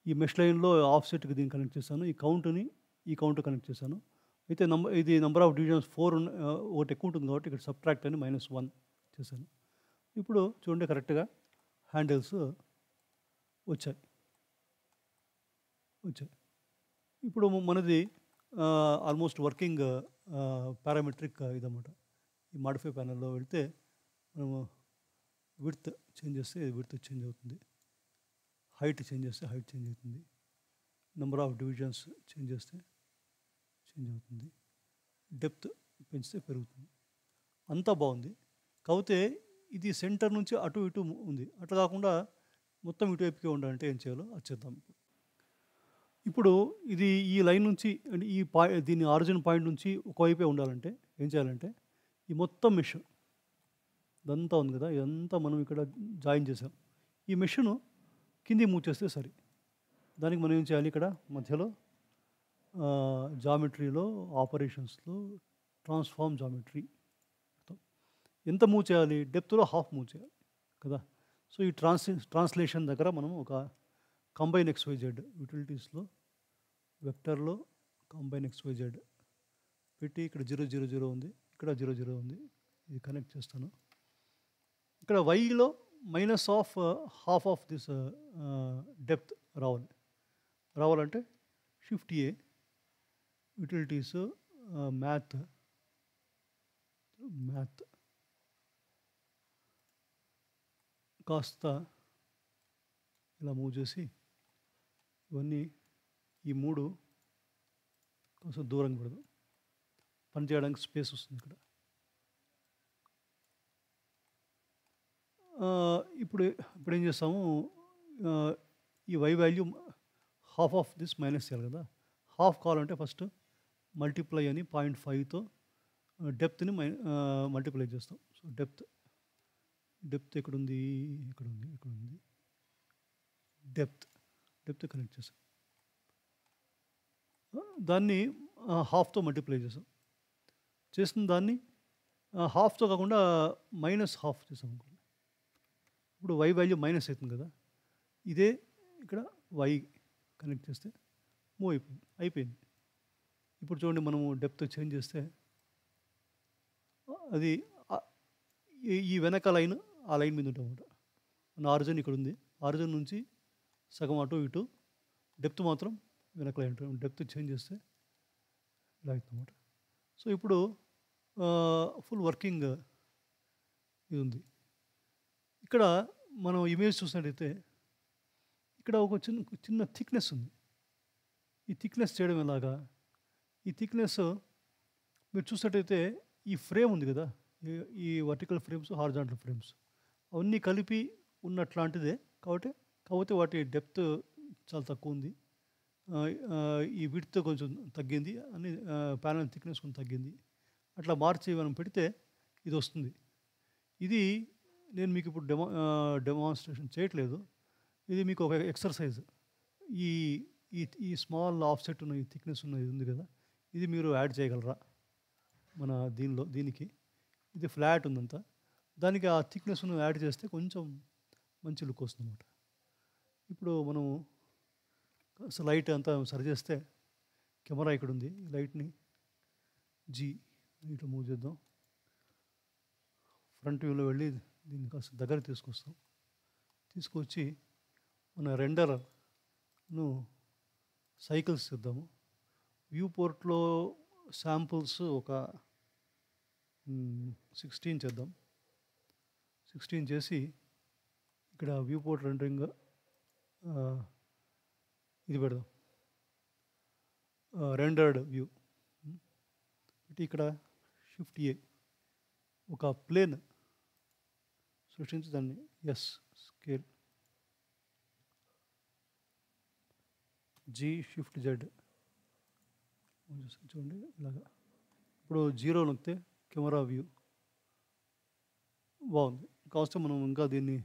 ఈ మెష్ లైన్లో ఆఫ్సెట్కి దీన్ని కనెక్ట్ చేశాను. ఈ కౌంట్ కనెక్ట్ చేశాను. అయితే ఇది నంబర్ ఆఫ్ డివిజన్స్ 4 ఒకటి ఎక్కువ ఉంటుంది కాబట్టి ఇక్కడ సబ్ట్రాక్ట్ అని -1 చేశాను. ఇప్పుడు చూడండి కరెక్ట్గా హ్యాండిల్స్ వచ్చాయి. ఇప్పుడు మనది ఆల్మోస్ట్ వర్కింగ్ పారామెట్రిక్ ఇదన్నమాట. ఈ మాడిఫై ప్యానల్లో వెళ్తే మనము విడ్త్ చేంజ్ చేస్తే విడ్త్ చేంజ్ అవుతుంది, హైట్ చేంజ్ చేస్తే హైట్ చేంజ్ అవుతుంది, నెంబర్ ఆఫ్ డివిజన్స్ చేంజ్ చేస్తే చేంజ్ అవుతుంది, డెప్త్ పెంచితే పెరుగుతుంది. అంతా బాగుంది. కాకపోతే ఇది సెంటర్ నుంచి అటు ఇటు ఉంది. అట్లా కాకుండా మొత్తం ఇటువైపుకే ఉండాలంటే ఏం చేయాలో అది చేద్దాం. ఇప్పుడు ఇది ఈ లైన్ నుంచి దీని ఆరిజిన్ పాయింట్ నుంచి ఒకవైపే ఉండాలంటే ఏం చేయాలంటే ఈ మొత్తం మెష్ ఇదంతా ఉంది కదా, ఇదంతా మనం ఇక్కడ జాయిన్ చేసాం. ఈ మెషిన్ కింది మూవ్ చేస్తే సరి. దానికి మనం ఏం చేయాలి, ఇక్కడ మధ్యలో జామెట్రీలో ఆపరేషన్స్లో ట్రాన్స్ఫార్మ్ జామెట్రీ ఎంత మూవ్ చేయాలి, డెప్త్లో హాఫ్ మూవ్ చేయాలి కదా. సో ఈ ట్రాన్స్లేషన్ దగ్గర మనం ఒక కంబైన్ XYZ యూటిలిటీస్లో వెక్టర్లో కంబైన్ XYZ పెట్టి ఇక్కడ 000 ఉంది, ఇక్కడ 00 ఉంది. ఇది కనెక్ట్ చేస్తాను. ఇక్కడ వైలో హాఫ్ ఆఫ్ దిస్ డెప్త్ రావాలంటే Shift A యూటిలిటీస్ మ్యాథ్ కాస్త ఇలా మూవ్ చేసి ఇవన్నీ ఈ 3 కాస్త దూరంగా పెడదాం. పని చేయడానికి స్పేస్ వస్తుంది ఇక్కడ. ఇప్పుడు ఏం చేస్తాము, ఈ Y value half of this minus చేయాలి కదా. హాఫ్ కావాలంటే ఫస్ట్ మల్టిప్లై అని 0.5తో డెప్త్ని మల్టిప్లై చేస్తాం. సో డెప్త్ ఎక్కడుంది, డెప్త్ కనెక్ట్ చేసాం. దాన్ని హాఫ్తో మల్టిప్లై చేసిన దాన్ని హాఫ్తో కాకుండా -1/2 చేసాం అనుకోండి. ఇప్పుడు Y వాల్యూ మైనస్ అవుతుంది కదా. ఇదే ఇక్కడ Y కనెక్ట్ చేస్తే మూవ్ అయిపోయింది. ఇప్పుడు చూడండి, మనము డెప్త్ చేంజ్ చేస్తే అది ఈ వెనక లైన్ ఆ లైన్ మీద ఉంటామన్నమాట. మన ఆరిజిన్ ఇక్కడ ఉంది, ఆరిజిన్ నుంచి సగం అటు ఇటు, డెప్త్ మాత్రం వెనక లైన్ ఉంటాం. డెప్త్ చేంజ్ చేస్తే ఇలా అవుతుందన్నమాట. సో ఇప్పుడు ఫుల్ వర్కింగ్ ఇది ఉంది. ఇక్కడ మనం ఇమేజ్ చూసినట్టయితే ఇక్కడ ఒక చిన్న థిక్‌నెస్ ఉంది. ఈ థిక్‌నెస్ చేయడం ఎలాగా? ఈ థిక్‌నెస్ మీరు చూసినట్టయితే ఈ ఫ్రేమ్ ఉంది కదా! ఈ ఈ వర్టికల్ ఫ్రేమ్స్, హారిజాంటల్ ఫ్రేమ్స్ అవన్నీ కలిపి ఉన్నట్లాంటిదే. కాకపోతే వాటి డెప్త్ చాలా తక్కువుంది. ఈ విడ్త్ కొంచెం తగ్గింది. ప్యానెల్ థిక్‌నెస్ కొంచెం తగ్గింది. అట్లా మార్చి మనం పెడితే ఇదొస్తుంది. ఇది నేను మీకు ఇప్పుడు డెమాన్‌స్ట్రేషన్ చేయట్లేదు. ఇది మీకు ఒక ఎక్సర్‌సైజ్. ఈ ఈ ఈ స్మాల్ ఆఫ్‌సెట్ ఉన్న ఈ థిక్‌నెస్ ఉన్న ఇది ఉంది కదా! ఇది మీరు యాడ్ చేయగలరా? మన దీనికి. ఇది ఫ్లాట్ ఉందంతా. దానికి ఆ థిక్‌నెస్‌ను యాడ్ చేస్తే కొంచెం మంచి లుక్ వస్తుందన్నమాట. ఇప్పుడు మనం కాస్త లైట్ అంతా సరి చేస్తే కెమెరా ఇక్కడుంది. ఈ లైట్‌ని ఇట్లా మూవ్ చేద్దాం. ఫ్రంట్ వ్యూలో వెళ్ళి దీన్ని కాస్త దగ్గర తీసుకొస్తాం. తీసుకొచ్చి మన రెండర్‌ను సైకిల్స్ చేద్దాము. వ్యూ పోర్ట్‌లో శాంపుల్స్ ఒక 16 చేద్దాం. 16 చేసి ఇక్కడ వ్యూ పోర్ట్ రెండరింగ్ ఇది పెడదాం. రెండర్డ్ వ్యూ పెట్టి ఇక్కడ షిఫ్ట్ ఏ ఒక ప్లేన్ సృష్టించి దాన్ని స్కేల్ షిఫ్ట్ జెడ్ చూడండి ఇలాగా. ఇప్పుడు 0 నొక్కితే కెమెరా వ్యూ బాగుంది. కావస్తే మనం ఇంకా దీన్ని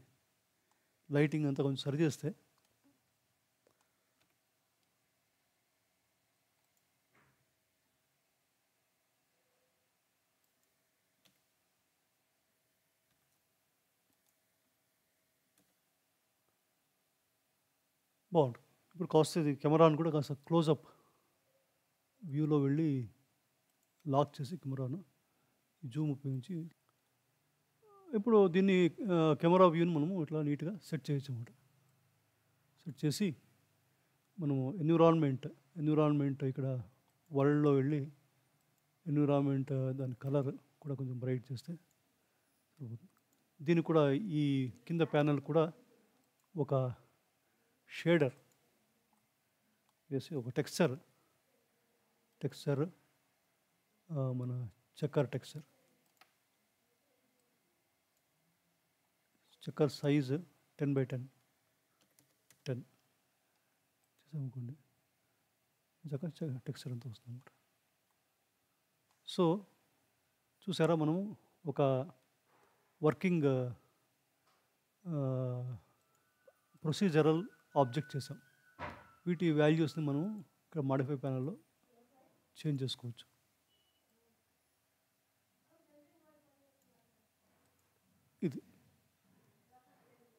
లైటింగ్ అంతా కొంచెం సరి చేస్తే బాగుంటుంది. ఇప్పుడు కాస్త ఇది కెమెరాను కూడా కాస్త క్లోజప్ వ్యూలో వెళ్ళి లాక్ చేసి కెమెరాను జూమ్ ఉపయోగించి ఇప్పుడు దీన్ని కెమెరా వ్యూని మనము ఇట్లా నీట్గా సెట్ చేయొచ్చు అన్నమాట. సెట్ చేసి మనము ఎన్విరాన్మెంట్ ఇక్కడ వరల్డ్లో వెళ్ళి ఎన్విరాన్మెంట్ దాని కలర్ కూడా కొంచెం బ్రైట్ చేస్తే సరిపోతుంది. దీనికి కూడా ఈ కింద ప్యానెల్ కూడా ఒక షేడర్ వేసి ఒక టెక్స్చర్ మన చెక్కర్ సైజ్ 10x10 చేసామనుకోండి. టెక్స్చర్ అంతా వస్తుంది అన్నమాట. సో చూసారా, మనము ఒక వర్కింగ్ ప్రొసీజరల్ ఆబ్జెక్ట్ చేసాం. వీటి వాల్యూస్ని మనం ఇక్కడ మాడిఫై ప్యానల్లో చేంజ్ చేసుకోవచ్చు. ఇది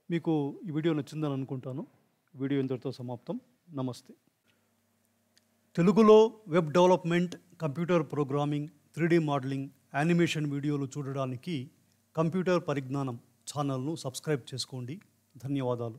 మీకు ఈ వీడియో నచ్చిందని అనుకుంటాను. వీడియో ఇంతటితో సమాప్తం. నమస్తే. తెలుగులో web development, computer programming, 3D modelling, animation వీడియోలు చూడడానికి కంప్యూటర్ పరిజ్ఞానం ఛానల్ను సబ్స్క్రైబ్ చేసుకోండి. ధన్యవాదాలు.